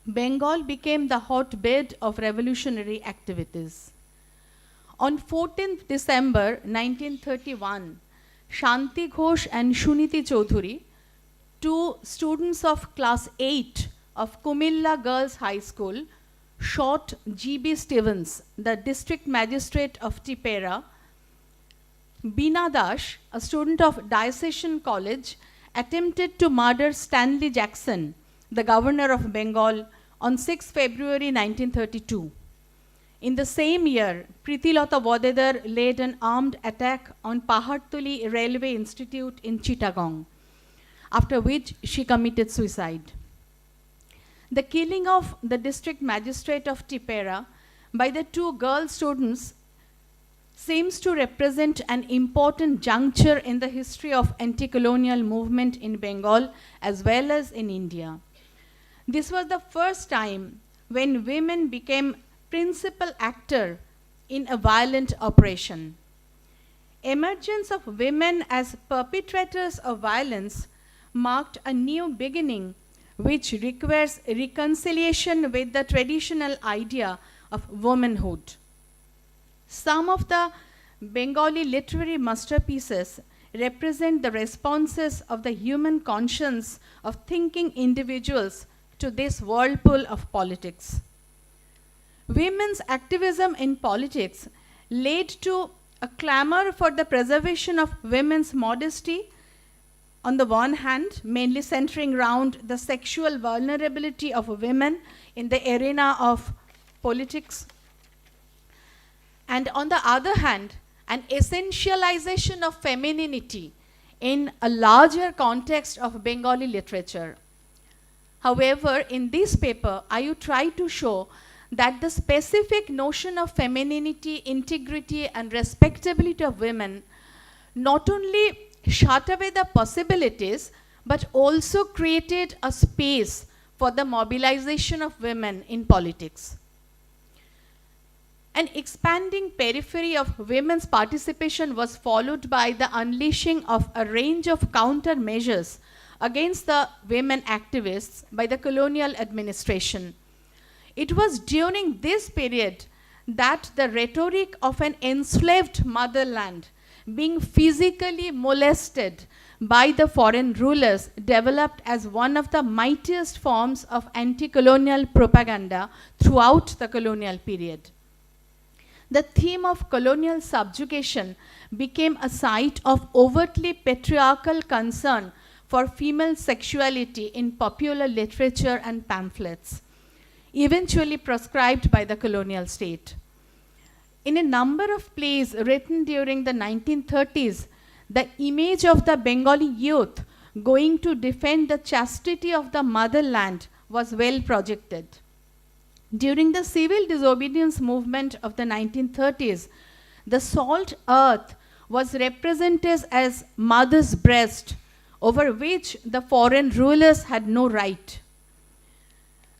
Bengal became the hotbed of revolutionary activities. On 14th December 1931, Shanti Ghosh and Shuniti Chaudhuri, 2 students of class 8 of Kumilla Girls High School, shot G.B. Stevens, the district magistrate of Tipera. Beena Dash, a student of Diocesan College, attempted to murder Stanley Jackson, the governor of Bengal, on 6 February 1932. In the same year, Pritilata Vodedar led an armed attack on Pahartuli Railway Institute in Chittagong, after which she committed suicide. The killing of the district magistrate of Tipera by the two girl students seems to represent an important juncture in the history of anti-colonial movement in Bengal as well as in India. This was the first time when women became principal actor in a violent operation. Emergence of women as perpetrators of violence marked a new beginning which requires reconciliation with the traditional idea of womanhood. Some of the Bengali literary masterpieces represent the responses of the human conscience of thinking individuals to this whirlpool of politics. Women's activism in politics led to a clamor for the preservation of women's modesty on the one hand, mainly centering around the sexual vulnerability of women in the arena of politics, and on the other hand, an essentialization of femininity in a larger context of Bengali literature. However, in this paper, I try to show that the specific notion of femininity, integrity, and respectability of women not only shut away the possibilities, but also created a space for the mobilization of women in politics. An expanding periphery of women's participation was followed by the unleashing of a range of countermeasures against the women activists by the colonial administration. It was during this period that the rhetoric of an enslaved motherland being physically molested by the foreign rulers developed as one of the mightiest forms of anti-colonial propaganda throughout the colonial period. The theme of colonial subjugation became a site of overtly patriarchal concern for female sexuality in popular literature and pamphlets, eventually proscribed by the colonial state. In a number of plays written during the 1930s, the image of the Bengali youth going to defend the chastity of the motherland was well projected. During the civil disobedience movement of the 1930s, the salt earth was represented as mother's breast, over which the foreign rulers had no right.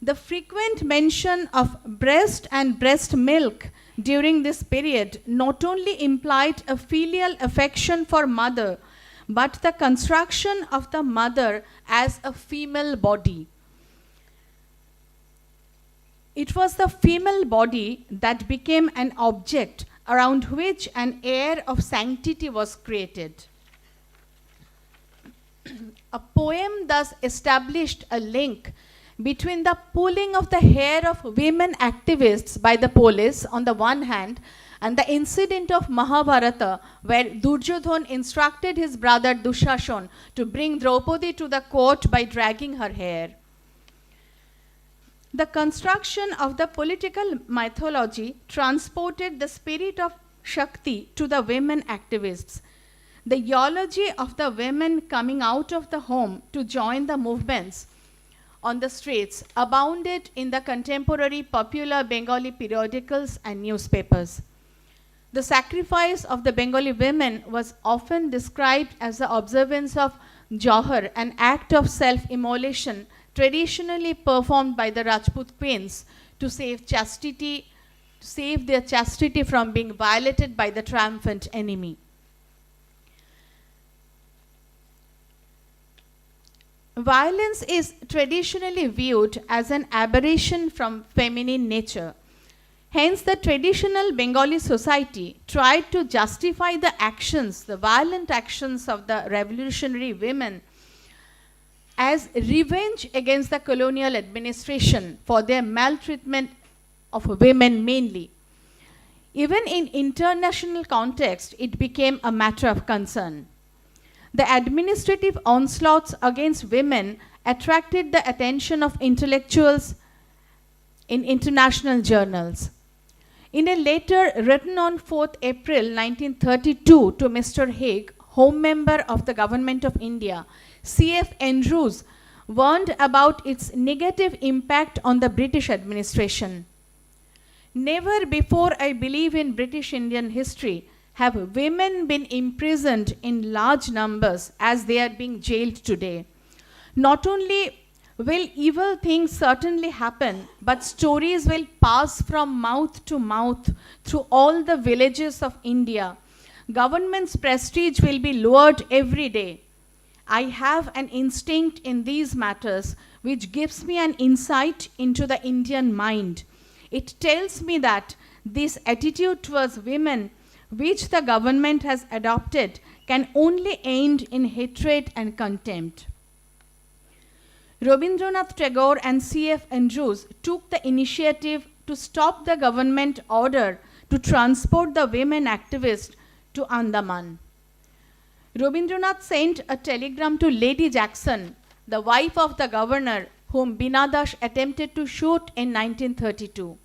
The frequent mention of breast and breast milk during this period not only implied a filial affection for mother, but the construction of the mother as a female body. It was the female body that became an object around which an air of sanctity was created. A poem thus established a link between the pulling of the hair of women activists by the police on the one hand and the incident of Mahabharata where Duryodhan instructed his brother Dushashan to bring Draupadi to the court by dragging her hair. The construction of the political mythology transported the spirit of Shakti to the women activists. The eulogy of the women coming out of the home to join the movements on the streets abounded in the contemporary popular Bengali periodicals and newspapers. The sacrifice of the Bengali women was often described as the observance of Johar, an act of self-immolation traditionally performed by the Rajput queens to save their chastity from being violated by the triumphant enemy. Violence is traditionally viewed as an aberration from feminine nature. Hence, the traditional Bengali society tried to justify the actions, the violent actions of the revolutionary women as revenge against the colonial administration for their maltreatment of women mainly. Even in international context, it became a matter of concern. The administrative onslaughts against women attracted the attention of intellectuals in international journals. In a letter written on 4th April 1932 to Mr. Haig, Home Member of the Government of India, C.F. Andrews warned about its negative impact on the British administration. Never before, I believe, in British Indian history have women been imprisoned in large numbers as they are being jailed today. Not only will evil things certainly happen, but stories will pass from mouth to mouth through all the villages of India. Government's prestige will be lowered every day. I have an instinct in these matters which gives me an insight into the Indian mind. It tells me that this attitude towards women which the government has adopted can only end in hatred and contempt. Rabindranath Tagore and C.F. Andrews took the initiative to stop the government order to transport the women activists to Andaman. Rabindranath sent a telegram to Lady Jackson, the wife of the governor, whom Beena Das attempted to shoot in 1932.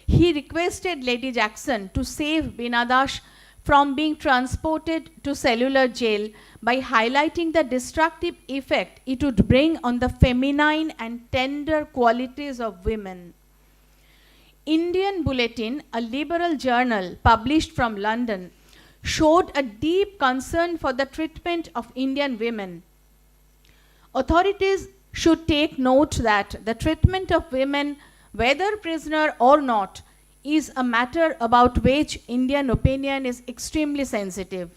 He requested Lady Jackson to save Beena Das from being transported to cellular jail by highlighting the destructive effect it would bring on the feminine and tender qualities of women. Indian Bulletin, a liberal journal published from London, showed a deep concern for the treatment of Indian women. Authorities should take note that the treatment of women, whether prisoner or not, is a matter about which Indian opinion is extremely sensitive.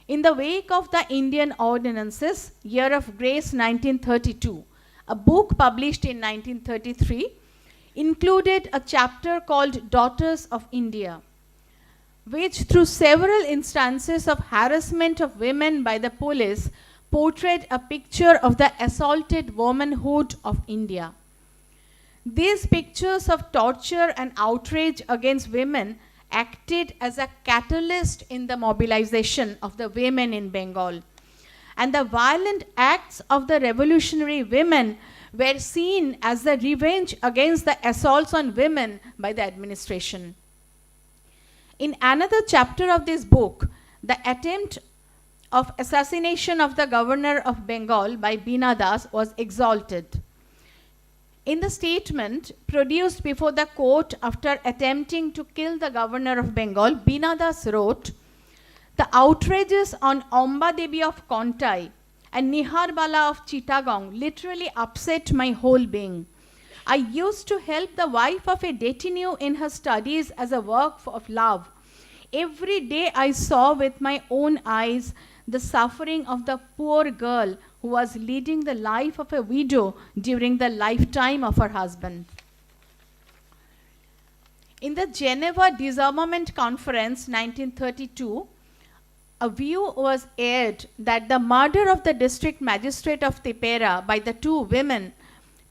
In the wake of the Indian Ordinances, Year of Grace 1932, a book published in 1933 included a chapter called Daughters of India, which through several instances of harassment of women by the police portrayed a picture of the assaulted womanhood of India. These pictures of torture and outrage against women acted as a catalyst in the mobilization of the women in Bengal. And the violent acts of the revolutionary women were seen as the revenge against the assaults on women by the administration. In another chapter of this book, the attempt of assassination of the governor of Bengal by Beena Das was exalted. In the statement produced before the court after attempting to kill the governor of Bengal, Beena Das wrote, "The outrages on Amba Devi of Kontai and Nihar Bala of Chittagong literally upset my whole being. I used to help the wife of a détenu in her studies as a work of love. Every day I saw with my own eyes the suffering of the poor girl who was leading the life of a widow during the lifetime of her husband." In the Geneva Disarmament Conference 1932, a view was aired that the murder of the district magistrate of Tipera by the two women,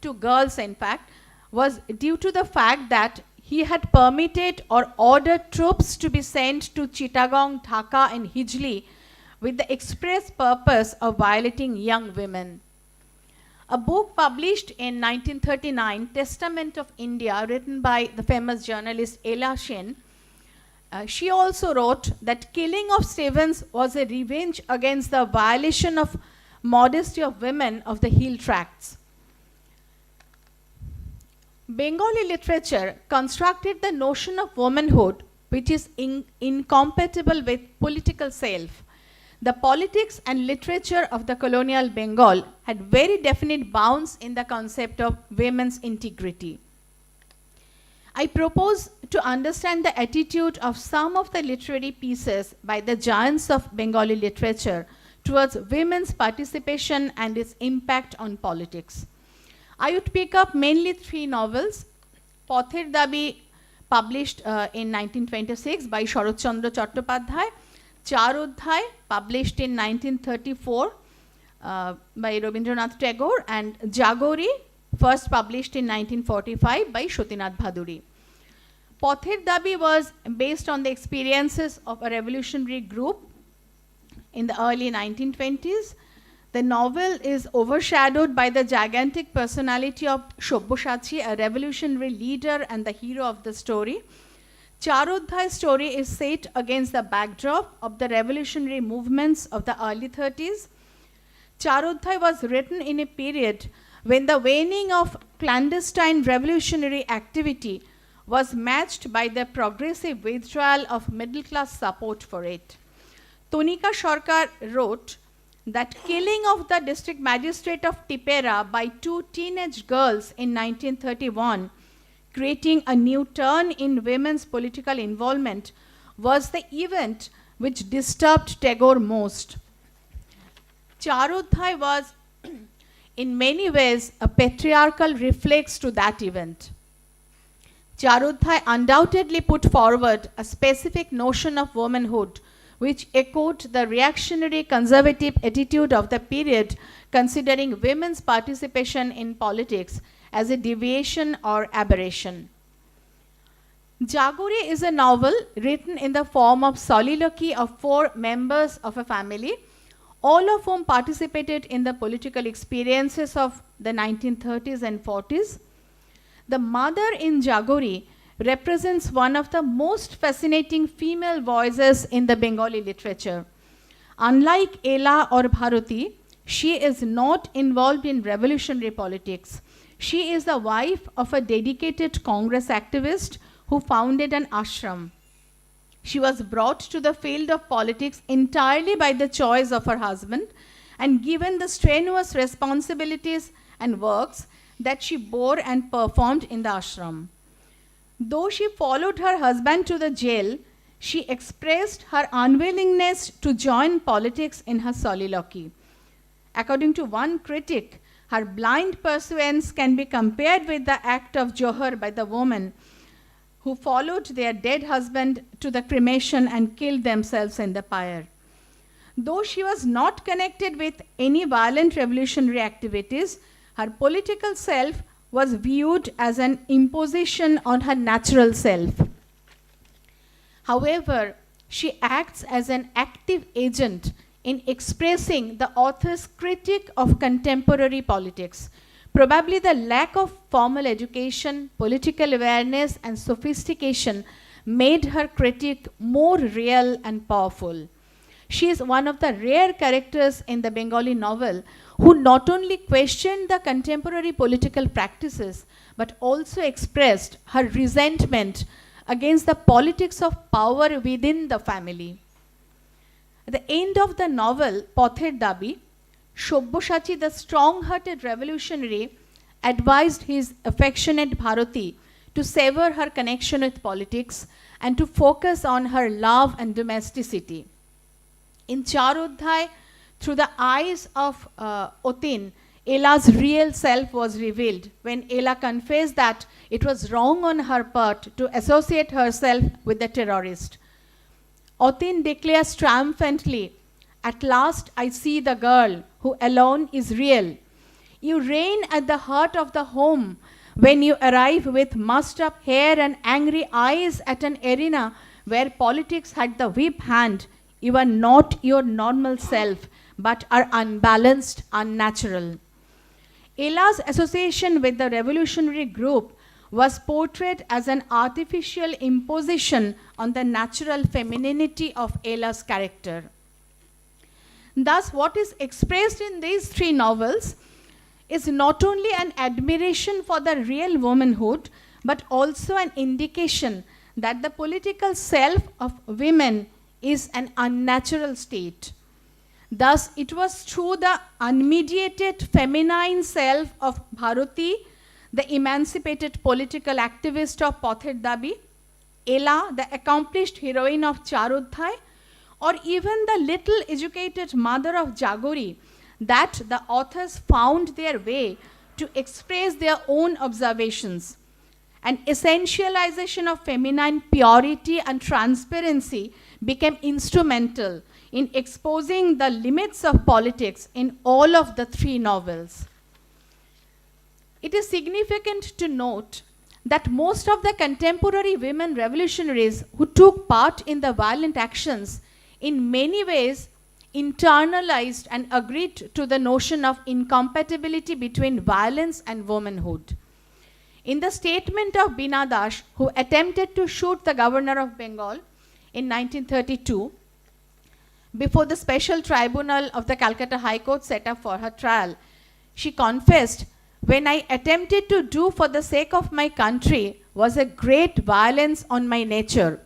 two girls in fact, was due to the fact that he had permitted or ordered troops to be sent to Chittagong, Dhaka and Hijli with the express purpose of violating young women. A book published in 1939, Testament of India, written by the famous journalist Ella Shen, she also wrote that killing of Stevens was a revenge against the violation of modesty of women of the hill tracts. Bengali literature constructed the notion of womanhood which is incompatible with political self. The politics and literature of the colonial Bengal had very definite bounds in the concept of women's integrity. I propose to understand the attitude of some of the literary pieces by the giants of Bengali literature towards women's participation and its impact on politics. I would pick up mainly three novels. Pother Dabi, published in 1926 by Sharat Chandra Chattopadhyay, Char Odhhay, published in 1934 by Rabindranath Tagore, and Jagori, first published in 1945 by Shatinath Bhaduri. Pother Dabi was based on the experiences of a revolutionary group in the early 1920s. The novel is overshadowed by the gigantic personality of Sabyasachi, a revolutionary leader and the hero of the story. Char Odhhay's story is set against the backdrop of the revolutionary movements of the early 30s. Charodhai was written in a period when the waning of clandestine revolutionary activity was matched by the progressive withdrawal of middle class support for it. Tonika Sarkar wrote that killing of the district magistrate of Tipera by two teenage girls in 1931, creating a new turn in women's political involvement, was the event which disturbed Tagore most. Charodhai was in many ways a patriarchal reflex to that event. Charodhai undoubtedly put forward a specific notion of womanhood which echoed the reactionary conservative attitude of the period, considering women's participation in politics as a deviation or aberration. Jagori is a novel written in the form of soliloquy of 4 members of a family, all of whom participated in the political experiences of the 1930s and 40s. The mother in Jagori represents one of the most fascinating female voices in the Bengali literature. Unlike Ella or Bharati, she is not involved in revolutionary politics. She is the wife of a dedicated Congress activist who founded an ashram. She was brought to the field of politics entirely by the choice of her husband and given the strenuous responsibilities and works that she bore and performed in the ashram. Though she followed her husband to the jail, she expressed her unwillingness to join politics in her soliloquy. According to one critic, her blind pursuance can be compared with the act of Johar by the women who followed their dead husband to the cremation and killed themselves in the pyre. Though she was not connected with any violent revolutionary activities, her political self was viewed as an imposition on her natural self. However, she acts as an active agent in expressing the author's critique of contemporary politics. Probably the lack of formal education, political awareness, and sophistication made her critique more real and powerful. She is one of the rare characters in the Bengali novel who not only questioned the contemporary political practices, but also expressed her resentment against the politics of power within the family. At the end of the novel, Pother Dabi, Shobboshachi, the strong-hearted revolutionary, advised his affectionate Bharati to sever her connection with politics and to focus on her love and domesticity. In Charodhai, through the eyes of Otin, Ella's real self was revealed when Ella confessed that it was wrong on her part to associate herself with the terrorist. Otin declares triumphantly, "At last I see the girl who alone is real. You reign at the heart of the home when you arrive with mussed up hair and angry eyes at an arena where politics had the whip hand. You are not your normal self, but are unbalanced, unnatural." Ella's association with the revolutionary group was portrayed as an artificial imposition on the natural femininity of Ella's character. Thus, what is expressed in these 3 novels is not only an admiration for the real womanhood, but also an indication that the political self of women is an unnatural state. Thus, it was through the unmediated feminine self of Bharati, the emancipated political activist of Pother Dabi, Ella, the accomplished heroine of Charodhai, or even the little educated mother of Jagori, that the authors found their way to express their own observations. An essentialization of feminine purity and transparency became instrumental in exposing the limits of politics in all of the 3 novels. It is significant to note that most of the contemporary women revolutionaries who took part in the violent actions in many ways internalized and agreed to the notion of incompatibility between violence and womanhood. In the statement of Bina Das, who attempted to shoot the governor of Bengal in 1932, before the special tribunal of the Calcutta High Court set up for her trial. She confessed, "When I attempted to do for the sake of my country was a great violence on my nature.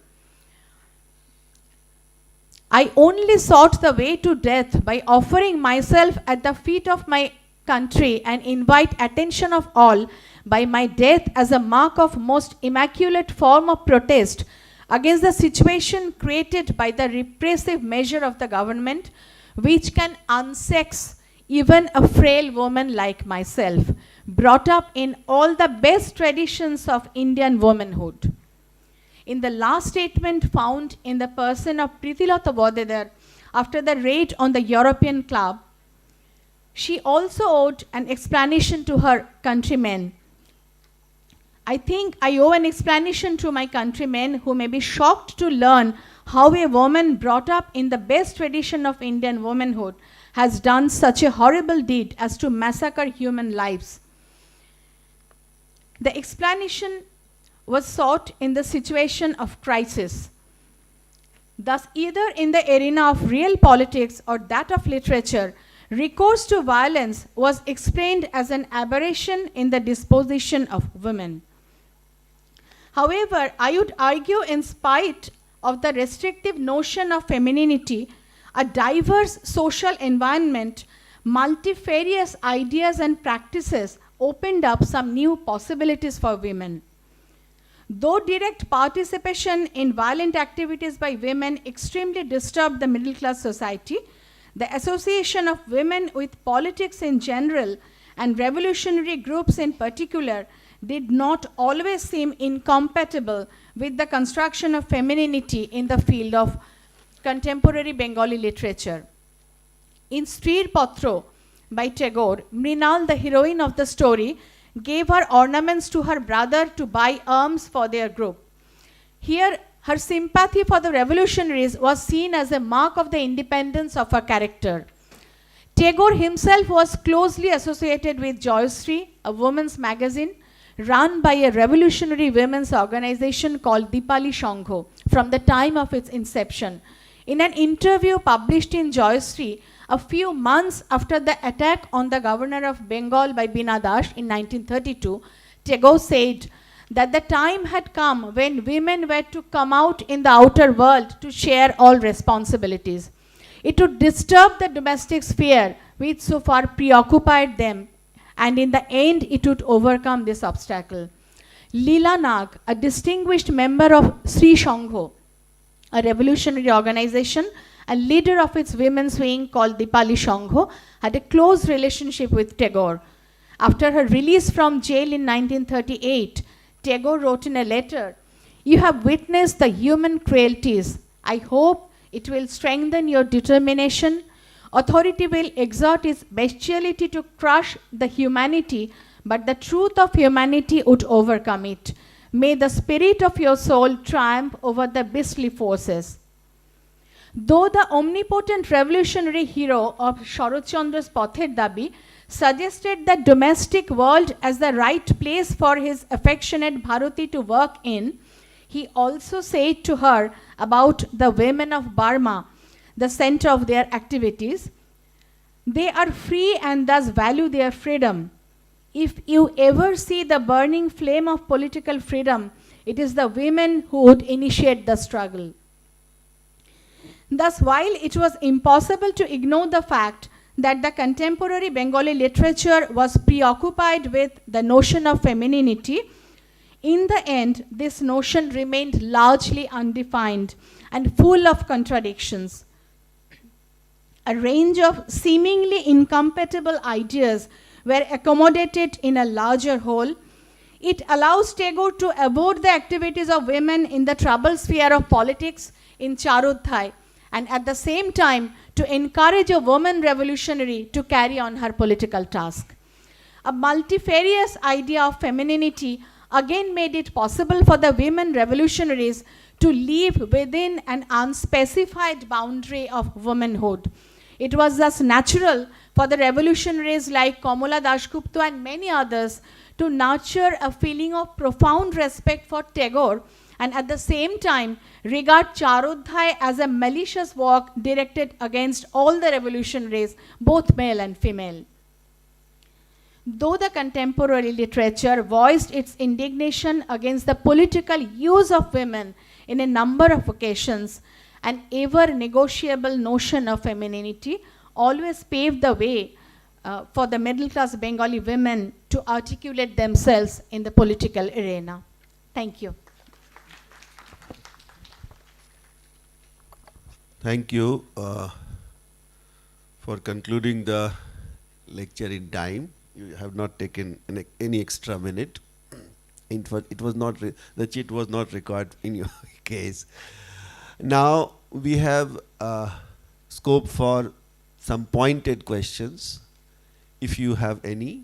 I only sought the way to death by offering myself at the feet of my country and invite attention of all by my death as a mark of most immaculate form of protest against the situation created by the repressive measure of the government, which can unsex even a frail woman like myself, brought up in all the best traditions of Indian womanhood." In the last statement found in the person of Pritilata Vodedar after the raid on the European club, she also owed an explanation to her countrymen. "I think I owe an explanation to my countrymen who may be shocked to learn how a woman brought up in the best tradition of Indian womanhood has done such a horrible deed as to massacre human lives. The explanation was sought in the situation of crisis. Thus, either in the arena of real politics or that of literature, recourse to violence was explained as an aberration in the disposition of women. However, I would argue, in spite of the restrictive notion of femininity, a diverse social environment, multifarious ideas and practices opened up some new possibilities for women. Though direct participation in violent activities by women extremely disturbed the middle class society, the association of women with politics in general and revolutionary groups in particular did not always seem incompatible with the construction of femininity in the field of contemporary Bengali literature. In Strir Patro by Tagore, Mrinal, the heroine of the story, gave her ornaments to her brother to buy arms for their group. Here, her sympathy for the revolutionaries was seen as a mark of the independence of her character. Tagore himself was closely associated with Joyashree, a women's magazine run by a revolutionary women's organization called Dipali Shangho from the time of its inception. In an interview published in Joyashree a few months after the attack on the governor of Bengal by Bina Das in 1932, Tagore said that the time had come when women were to come out in the outer world to share all responsibilities. It would disturb the domestic sphere which so far preoccupied them, and in the end it would overcome this obstacle. Leela Nag, a distinguished member of Sri Shangho, a revolutionary organization and leader of its women's wing called Dipali Shangho, had a close relationship with Tagore. After her release from jail in 1938, Tagore wrote in a letter, "You have witnessed the human cruelties. I hope it will strengthen your determination. Authority will exert its bestiality to crush the humanity, but the truth of humanity would overcome it. May the spirit of your soul triumph over the beastly forces." Though the omnipotent revolutionary hero of Sharat Chandra's Pather Dabi suggested the domestic world as the right place for his affectionate Bharati to work in, he also said to her about the women of Burma, the center of their activities, "They are free and thus value their freedom. If you ever see the burning flame of political freedom, it is the women who would initiate the struggle." Thus, while it was impossible to ignore the fact that the contemporary Bengali literature was preoccupied with the notion of femininity, in the end, this notion remained largely undefined and full of contradictions. A range of seemingly incompatible ideas were accommodated in a larger whole. It allows Tagore to abhor the activities of women in the troubled sphere of politics in Charudhai, and at the same time to encourage a woman revolutionary to carry on her political task. A multifarious idea of femininity again made it possible for the women revolutionaries to live within an unspecified boundary of womanhood. It was thus natural for the revolutionaries like Kamala Dasgupta and many others to nurture a feeling of profound respect for Tagore and at the same time regard Charodhai as a malicious work directed against all the revolutionaries, both male and female. Though the contemporary literature voiced its indignation against the political use of women in a number of occasions, an ever negotiable notion of femininity always paved the way for the middle class Bengali women to articulate themselves in the political arena. Thank you. Thank you for concluding the lecture in time. You have not taken any extra minute. It was not the cheat was not required in your case. Now we have scope for some pointed questions, if you have any,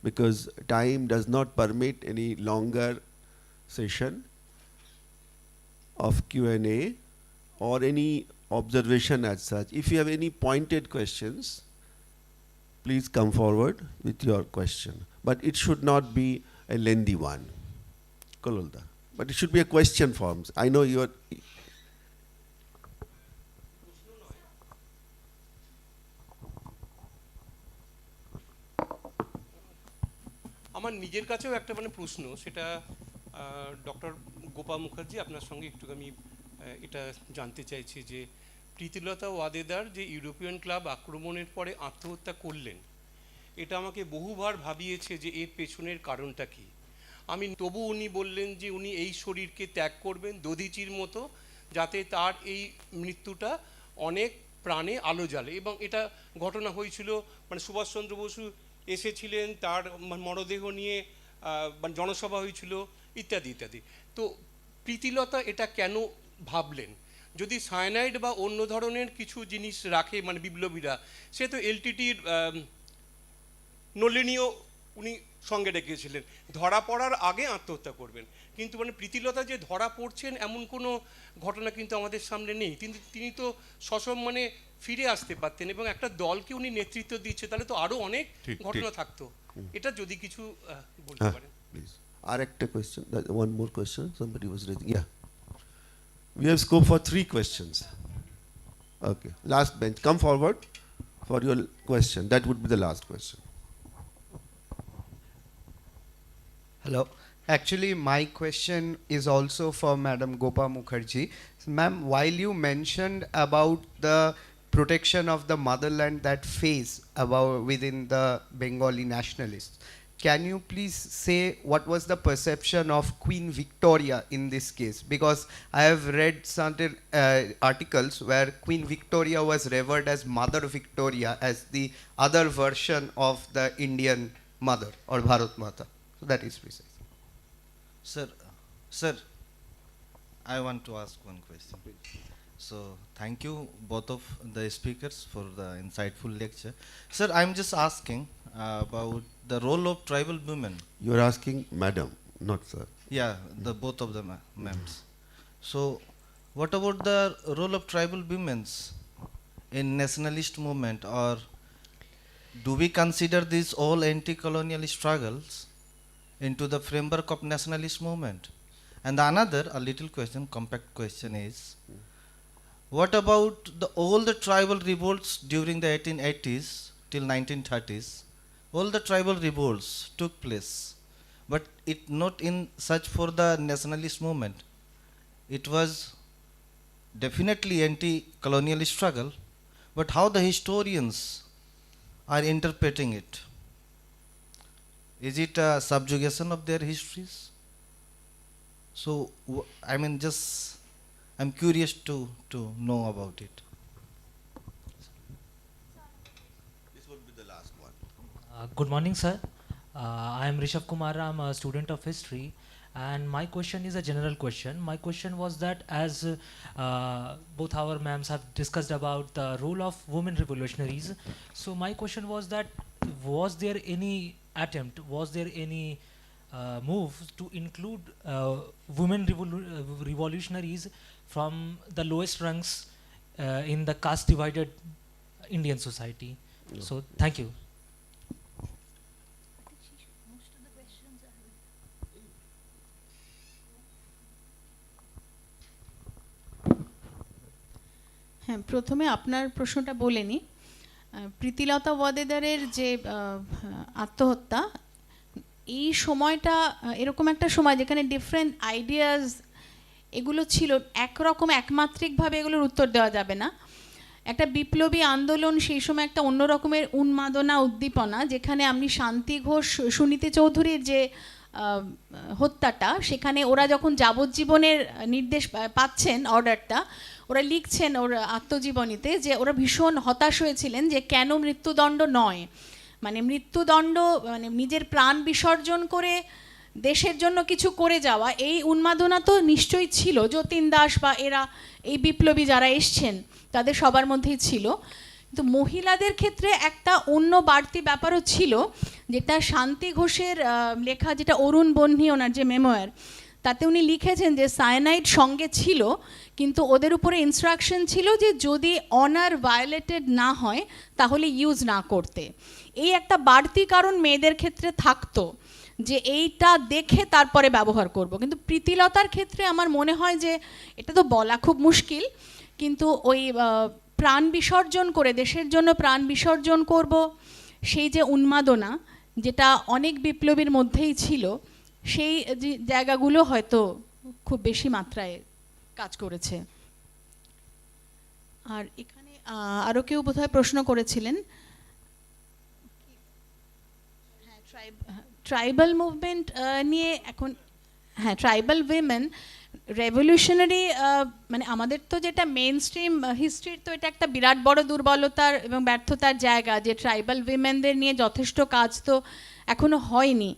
because time does not permit any longer session of Q&A or any observation as such. If you have any pointed questions, please come forward with your question. But it should not be a lengthy one. Kololda. But it should be a question forms. I know you are. আমার নিজের কাছেও একটা মানে প্রশ্ন, সেটা doctor Gopa Mukherjee আপনার সঙ্গে একটু আমি এটা জানতে চাইছি যে প্রীতিলতা ওয়াদেদার যে ইউরোপিয়ান ক্লাব আক্রমণের পরে আত্মহত্যা করলেন, এটা আমাকে বহুবার ভাবিয়েছে যে এর পেছনের কারণটা কী। আমি তবু উনি বললেন যে উনি এই শরীরকে ত্যাগ করবেন দধিচির মতো, যাতে তার এই মৃত্যুটা অনেক প্রাণে আলো জ্বালে। এবং এটা ঘটনা হয়েছিল মানে সুভাষচন্দ্র বসু এসেছিলেন, তার মরদেহ নিয়ে মানে জনসভা হয়েছিল ইত্যাদি ইত্যাদি। তো প্রীতিলতা এটা কেন ভাবলেন? যদি সায়ানাইড বা অন্য ধরনের কিছু জিনিস রাখে মানে বিপ্লবীরা, সে তো এলটিটির নলিনীও উনি সঙ্গে ডেকেছিলেন, ধরা পড়ার আগে আত্মহত্যা করবেন। কিন্তু মানে প্রীতিলতা যে ধরা পড়ছেন এমন কোনো ঘটনা কিন্তু আমাদের সামনে নেই। তিনি তো সসম্মানে ফিরে আসতে পারতেন এবং একটা দলকে উনি নেতৃত্ব দিচ্ছে, তাহলে তো আরো অনেক ঘটনা থাকতো। এটা যদি কিছু বলতে পারেন। Please. Arekta question. One more question. Somebody was raising. Yeah. We have scope for 3 questions. Okay. Last bench. Come forward for your question. That would be the last question. Hello. Actually, my question is also for Madam Gopa Mukherjee. Ma'am, while you mentioned about the protection of the motherland that phase about within the Bengali nationalists, can you please say what was the perception of Queen Victoria in this case? Because I have read certain articles where Queen Victoria was revered as Mother Victoria, as the other version of the Indian mother or Bharat Mata. So that is precise. Sir, I want to ask one question. So, thank you both of the speakers for the insightful lecture. Sir, I'm just asking about the role of tribal women. You are asking madam, not sir. Yeah, the both of them, ma'ams. So, what about the role of tribal women in nationalist movement, or do we consider these all anti-colonial struggles into the framework of nationalist movement? And another, a little question, compact question is, what about all the tribal revolts during the 1880s till 1930s? All the tribal revolts took place, but it not in such for the nationalist movement. It was definitely anti-colonial struggle, but how the historians are interpreting it? Is it a subjugation of their histories? So, I mean, just I'm curious to know about it. This would be the last one. Good morning, sir. I am Rishabh Kumar. I'm a student of history, and my question is a general question. My question was that as both our ma'ams have discussed about the role of women revolutionaries, so my question was that was there any attempt, was there any move to include women revolutionaries from the lowest ranks in the caste divided Indian society? No. So thank you. প্রথমে আপনার প্রশ্নটা বলে নিই। প্রীতিলতা ওয়াদেদারের যে আত্মহত্যা, এই সময়টা এরকম একটা সময় যেখানে ডিফারেন্ট আইডিয়াস এগুলো ছিল, একরকম একমাত্রিকভাবে এগুলোর উত্তর দেওয়া যাবে না। একটা বিপ্লবী আন্দোলন সেই সময় একটা অন্য রকমের উন্মাদনা উদ্দীপনা, যেখানে আপনি শান্তি ঘোষ সুনীতি চৌধুরীর যে হত্যাটা, সেখানে ওরা যখন যাবজ্জীবনের নির্দেশ পাচ্ছেন, অর্ডারটা ওরা লিখছেন ওর আত্মজীবনীতে যে ওরা ভীষণ হতাশ হয়েছিলেন যে কেন মৃত্যুদণ্ড নয়, মানে মৃত্যুদণ্ড মানে নিজের প্রাণ বিসর্জন করে দেশের জন্য কিছু করে যাওয়া, এই উন্মাদনা তো নিশ্চয়ই ছিল। যতীন দাস বা এরা এই বিপ্লবী যারা এসছেন তাদের সবার মধ্যেই ছিল। কিন্তু মহিলাদের ক্ষেত্রে একটা অন্য বাড়তি ব্যাপারও ছিল, যেটা শান্তি ঘোষের লেখা, যেটা অরুণ বহ্নি ওনার যে মেমোয়ার, তাতে উনি লিখেছেন যে সায়ানাইড সঙ্গে ছিল, কিন্তু ওদের উপরে ইনস্ট্রাকশন ছিল যে যদি অনার ভায়োলেটেড না হয় তাহলে ইউজ না করতে। এই একটা বাড়তি কারণ মেয়েদের ক্ষেত্রে থাকতো যে এইটা দেখে তারপরে ব্যবহার করব। কিন্তু প্রীতিলতার ক্ষেত্রে আমার মনে হয় যে এটা তো বলা খুব মুশকিল, কিন্তু ওই প্রাণ বিসর্জন করে দেশের জন্য প্রাণ বিসর্জন করব, সেই যে উন্মাদনা যেটা অনেক বিপ্লবীর মধ্যেই ছিল, সেই জায়গাগুলো হয়তো খুব বেশি মাত্রায় কাজ করেছে। আর এখানে আরও কেউ বোধহয় প্রশ্ন করেছিলেন, ট্রাইবাল মুভমেন্ট নিয়ে। এখন হ্যাঁ, ট্রাইবাল উইমেন রেভলিউশনারি, মানে আমাদের তো যেটা মেইন স্ট্রিম হিস্ট্রির, তো এটা একটা বিরাট বড় দুর্বলতার এবং ব্যর্থতার জায়গা যে ট্রাইবাল উইমেনদের নিয়ে যথেষ্ট কাজ তো এখনো হয়নি।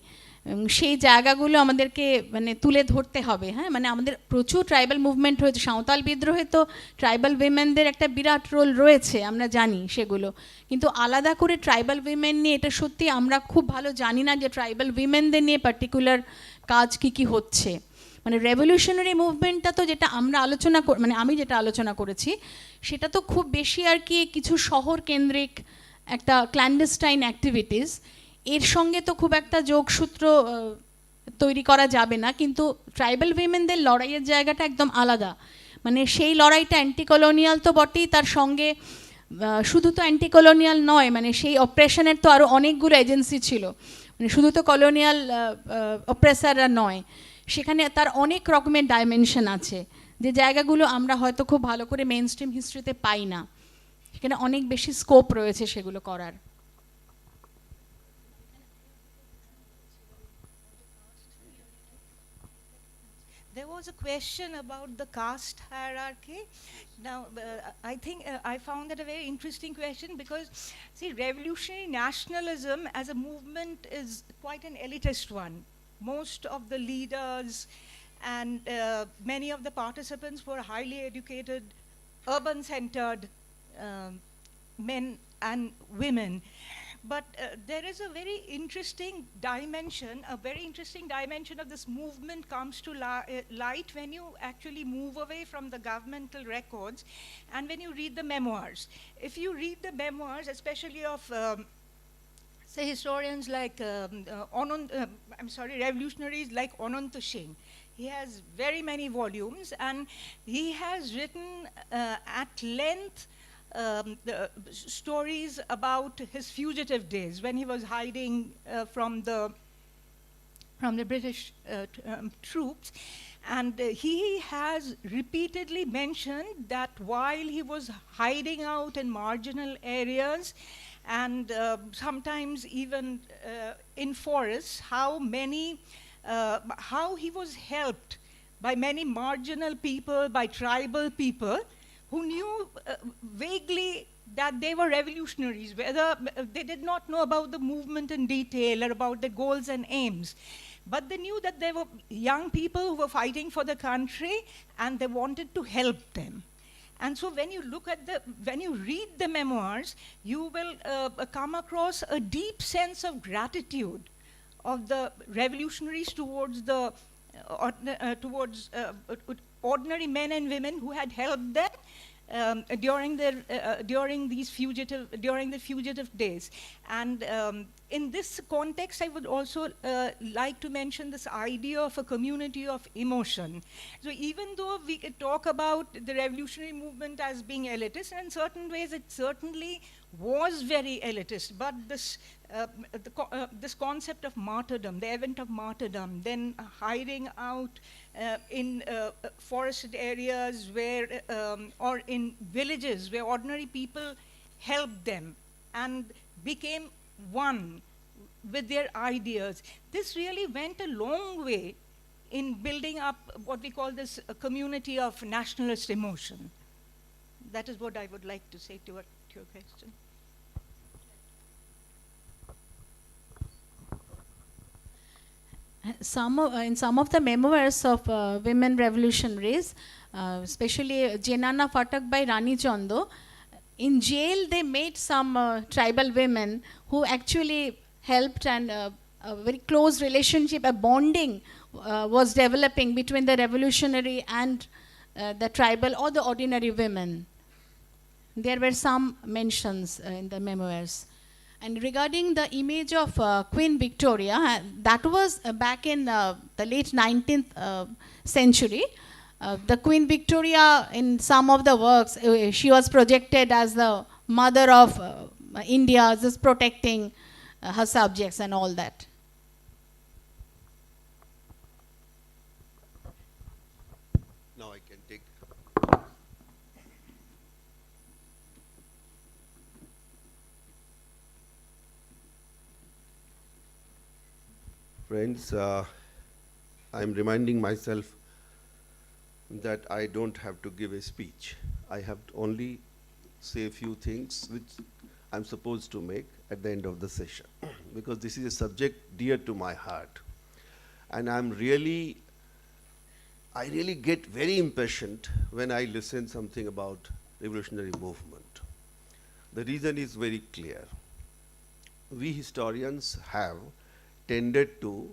সেই জায়গাগুলো আমাদেরকে মানে তুলে ধরতে হবে। হ্যাঁ, মানে আমাদের প্রচুর ট্রাইবাল মুভমেন্ট হয়েছে, সাঁওতাল বিদ্রোহে তো ট্রাইবাল উইমেনদের একটা বিরাট রোল রয়েছে, আমরা জানি সেগুলো, কিন্তু আলাদা করে ট্রাইবাল উইমেন নিয়ে এটা সত্যি আমরা খুব ভালো জানি না যে ট্রাইবাল উইমেনদের নিয়ে পার্টিকুলার কাজ কি হচ্ছে। মানে রেভলিউশনারি মুভমেন্টটা তো যেটা আমরা আলোচনা মানে আমি যেটা আলোচনা করেছি সেটা তো খুব বেশি আর কি কিছু শহর কেন্দ্রিক একটা ক্ল্যান্ডেস্টাইন অ্যাক্টিভিটিস, এর সঙ্গে তো খুব একটা যোগসূত্র তৈরি করা যাবে না। কিন্তু ট্রাইবাল উইমেনদের লড়াইয়ের জায়গাটা একদম আলাদা, মানে সেই লড়াইটা অ্যান্টি কলোনিয়াল তো বটেই, তার সঙ্গে শুধু তো অ্যান্টি কলোনিয়াল নয়, মানে সেই অপারেশনের তো আরও অনেকগুলো এজেন্সি ছিল, মানে শুধু তো কলোনিয়াল অপারেসাররা নয়, সেখানে তার অনেক রকমের ডাইমেনশন আছে যে জায়গাগুলো আমরা হয়তো খুব ভালো করে মেইন স্ট্রিম হিস্ট্রিতে পাই না, সেখানে অনেক বেশি স্কোপ রয়েছে সেগুলো করার। There was a question about the caste hierarchy. Now, I think I found that a very interesting question because, see, revolutionary nationalism as a movement is quite an elitist one. Most of the leaders and many of the participants were highly educated, urban-centered men and women. But there is a very interesting dimension of this movement comes to light when you actually move away from the governmental records and when you read the memoirs. If you read the memoirs, especially of say historians like revolutionaries like Ananta Singh, he has very many volumes and he has written at length the stories about his fugitive days when he was hiding from the British troops. And he has repeatedly mentioned that while he was hiding out in marginal areas and sometimes even in forests, how he was helped by many marginal people, by tribal people who knew vaguely that they were revolutionaries, whether they did not know about the movement in detail or about the goals and aims. But they knew that they were young people who were fighting for the country and they wanted to help them. And so when you read the memoirs, you will come across a deep sense of gratitude of the revolutionaries towards ordinary men and women who had helped them, during the fugitive days. And in this context, I would also like to mention this idea of a community of emotion. So even though we could talk about the revolutionary movement as being elitist, and in certain ways it certainly was very elitist, but this concept of martyrdom, the event of martyrdom, then hiding out in forested areas where, or in villages where ordinary people helped them and became one with their ideas. This really went a long way in building up what we call this community of nationalist emotion. That is what I would like to say to your question. In some of the memoirs of women revolutionaries, especially Jenana Fatak by Rani Chando, in jail they made some tribal women who actually helped, and a very close relationship, a bonding was developing between the revolutionary and the tribal or the ordinary women. There were some mentions in the memoirs. And regarding the image of Queen Victoria, that was back in the late 19th century. The Queen Victoria, in some of the works, she was projected as the mother of India, just protecting her subjects and all that. Now I can take. Friends, I'm reminding myself that I don't have to give a speech. I have to only say a few things which I'm supposed to make at the end of the session, because this is a subject dear to my heart. And I really get very impatient when I listen something about revolutionary movement. The reason is very clear. We historians have tended to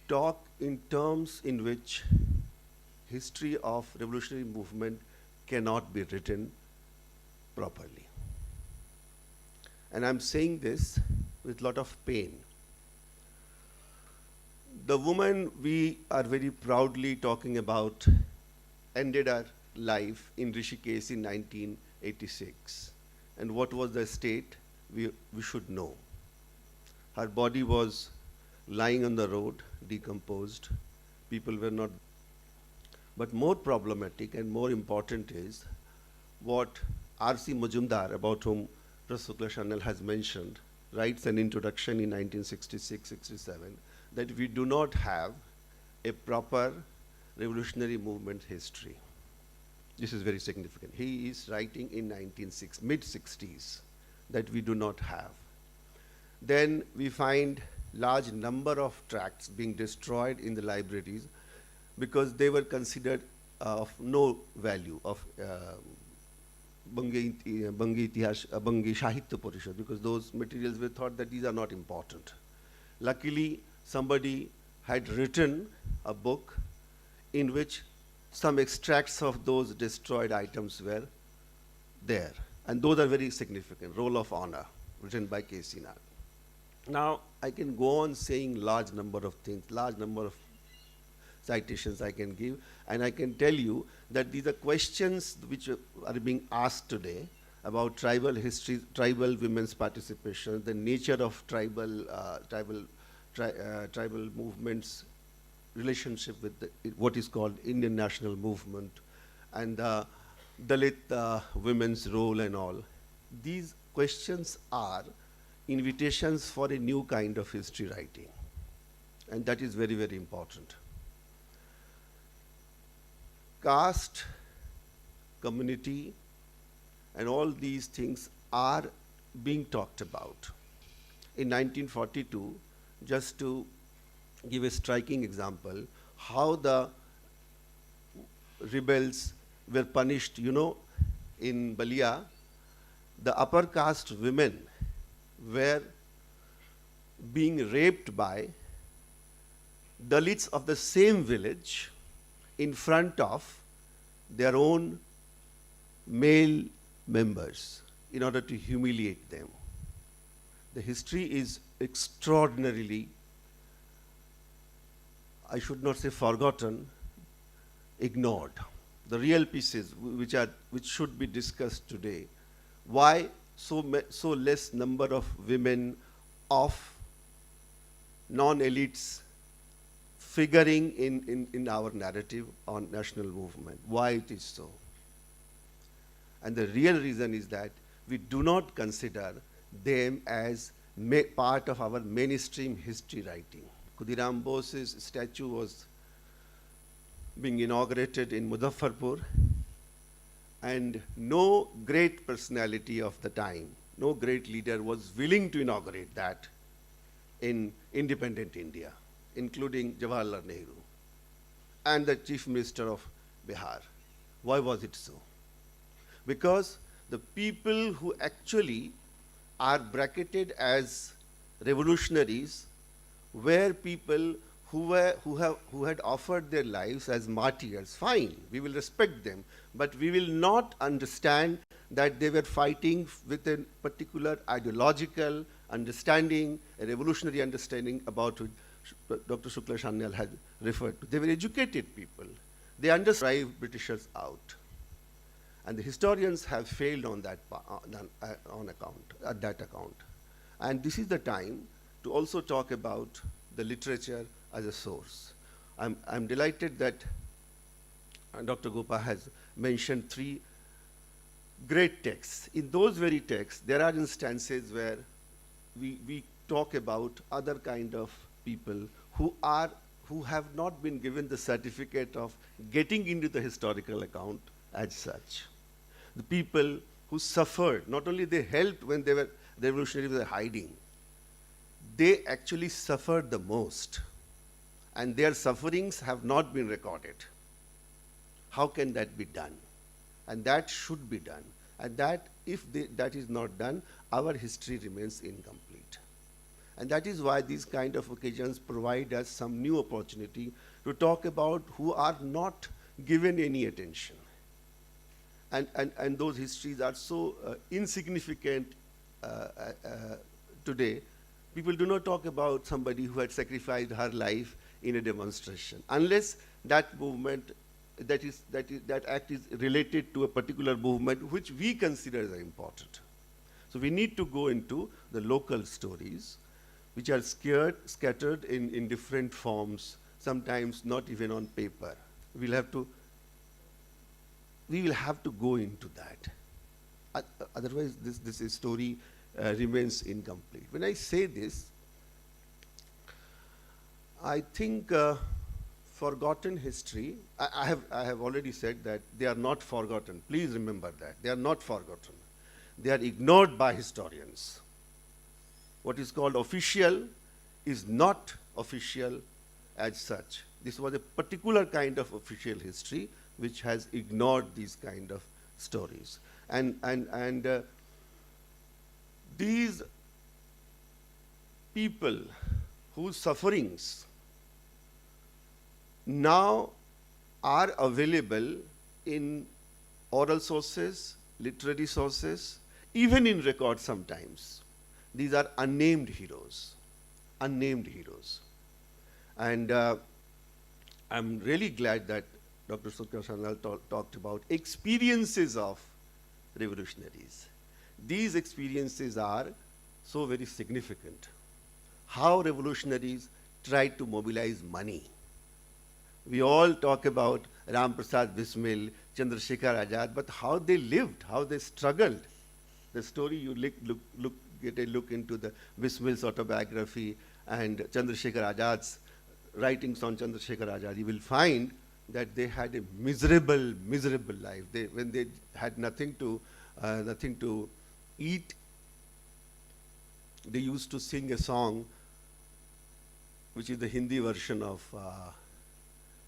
talk in terms in which history of revolutionary movement cannot be written properly. And I'm saying this with a lot of pain. The woman we are very proudly talking about ended her life in Rishikesh in 1986. And what was the state? We should know. Her body was lying on the road, decomposed. People were not. But more problematic and more important is what R.C. Majumdar, about whom Professor Chanel has mentioned, writes an introduction in 1966-67, that we do not have a proper revolutionary movement history. This is very significant. He is writing in mid-60s that we do not have. Then we find large number of tracts being destroyed in the libraries because they were considered of no value, of Bangi Sahitya Parishad, because those materials were thought that these are not important. Luckily, somebody had written a book in which some extracts of those destroyed items were there. And those are very significant. Roll of Honor, written by K.C. Nag. Now, I can go on saying large number of things, large number of citations I can give, and I can tell you that these are questions which are being asked today about tribal history, tribal women's participation, the nature of tribal movements, relationship with what is called Indian national movement, and the Dalit women's role and all. These questions are invitations for a new kind of history writing, and that is very, very important. Caste, community, and all these things are being talked about. In 1942, just to give a striking example, how the rebels were punished, you know, in Balia, the upper caste women were being raped by Dalits of the same village in front of their own male members in order to humiliate them. The history is extraordinarily, I should not say forgotten, ignored. The real pieces which should be discussed today. Why so less number of women of non-elites figuring in our narrative on national movement? Why it is so? And the real reason is that we do not consider them as part of our mainstream history writing. Khudiram Bose's statue was being inaugurated in Muzaffarpur, and no great personality of the time, no great leader was willing to inaugurate that in independent India, including Jawaharlal Nehru and the Chief Minister of Bihar. Why was it so? Because the people who actually are bracketed as revolutionaries were people who had offered their lives as martyrs. Fine, we will respect them, but we will not understand that they were fighting with a particular ideological understanding, a revolutionary understanding about which Dr. Shukla Sanyal had referred to. They were educated people. They understood Britishers out. And the historians have failed on that account. And this is the time to also talk about the literature as a source. I'm delighted that Dr. Gopa has mentioned 3 great texts. In those very texts, there are instances where we talk about other kind of people who have not been given the certificate of getting into the historical account as such. The people who suffered, not only they helped when the revolutionaries were hiding, they actually suffered the most. And their sufferings have not been recorded. How can that be done? And that should be done. And that, if that is not done, our history remains incomplete. And that is why these kind of occasions provide us some new opportunity to talk about who are not given any attention. And those histories are so insignificant today. People do not talk about somebody who had sacrificed her life in a demonstration, unless that movement, that act is related to a particular movement which we consider as important. So we need to go into the local stories, which are scattered in different forms, sometimes not even on paper. We will have to go into that. Otherwise, this story remains incomplete. When I say this, I think forgotten history, I have already said that they are not forgotten. Please remember that. They are not forgotten. They are ignored by historians. What is called official is not official as such. This was a particular kind of official history which has ignored these kind of stories. And these people whose sufferings now are available in oral sources, literary sources, even in records sometimes. These are unnamed heroes, unnamed heroes. And I'm really glad that Dr. Shukla Sanyal talked about experiences of revolutionaries. These experiences are so very significant. How revolutionaries tried to mobilize money. We all talk about Ram Prasad Bismil, Chandrasekhar Azad, but how they lived, how they struggled. The story, you get a look into the Bismil's autobiography and Chandrasekhar Azad's writings on Chandrasekhar Azad, you will find that they had a miserable, miserable life. When they had nothing to eat, they used to sing a song, which is the Hindi version of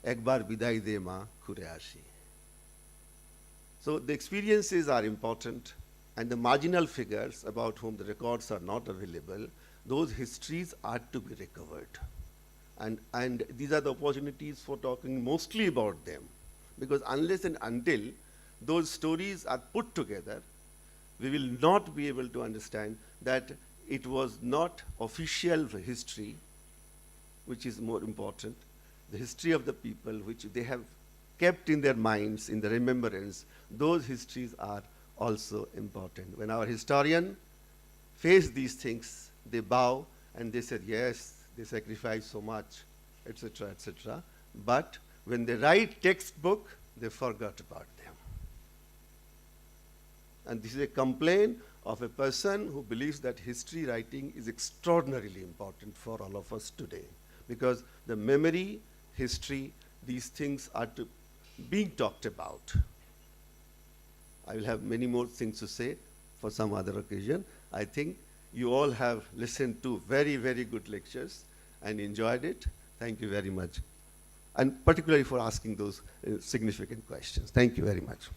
Ek Baar Bidai De Ma Khure Aashi. So the experiences are important, and the marginal figures about whom the records are not available, those histories are to be recovered. And these are the opportunities for talking mostly about them. Because unless and until those stories are put together, we will not be able to understand that it was not official history, which is more important, the history of the people which they have kept in their minds, in the remembrance, those histories are also important. When our historian face these things, they bow and they said, yes, they sacrificed so much, etc., etc. But when they write textbook, they forgot about them. And this is a complaint of a person who believes that history writing is extraordinarily important for all of us today. Because the memory, history, these things are being talked about. I will have many more things to say for some other occasion. I think you all have listened to very, very good lectures and enjoyed it. Thank you very much. And particularly for asking those significant questions. Thank you very much.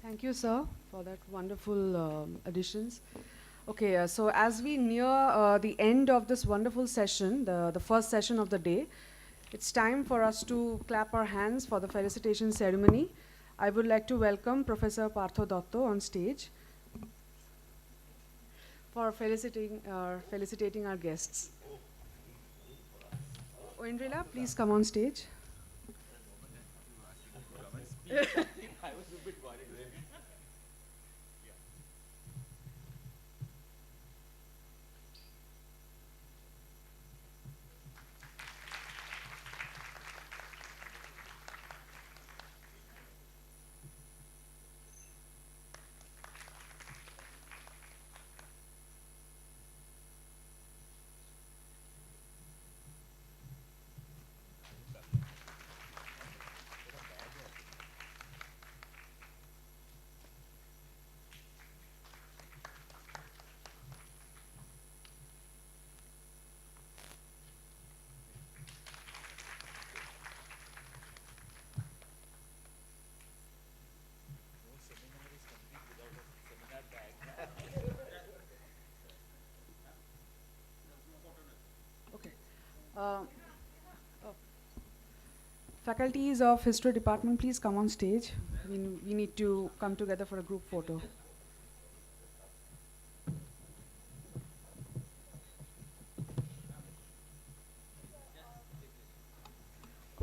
Thank you, sir, for that wonderful additions. Okay, so as we near the end of this wonderful session, the first session of the day, it's time for us to clap our hands for the felicitation ceremony. I would like to welcome Professor Partho Dotto on stage for felicitating our guests. Oindrila, please come on stage. Faculties of History Department, please come on stage. We need to come together for a group photo.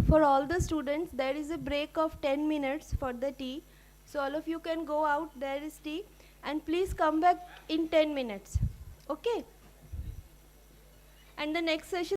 For all the students, there is a break of 10 minutes for the tea. So all of you can go out, there is tea. And please come back in 10 minutes. Okay? And the next session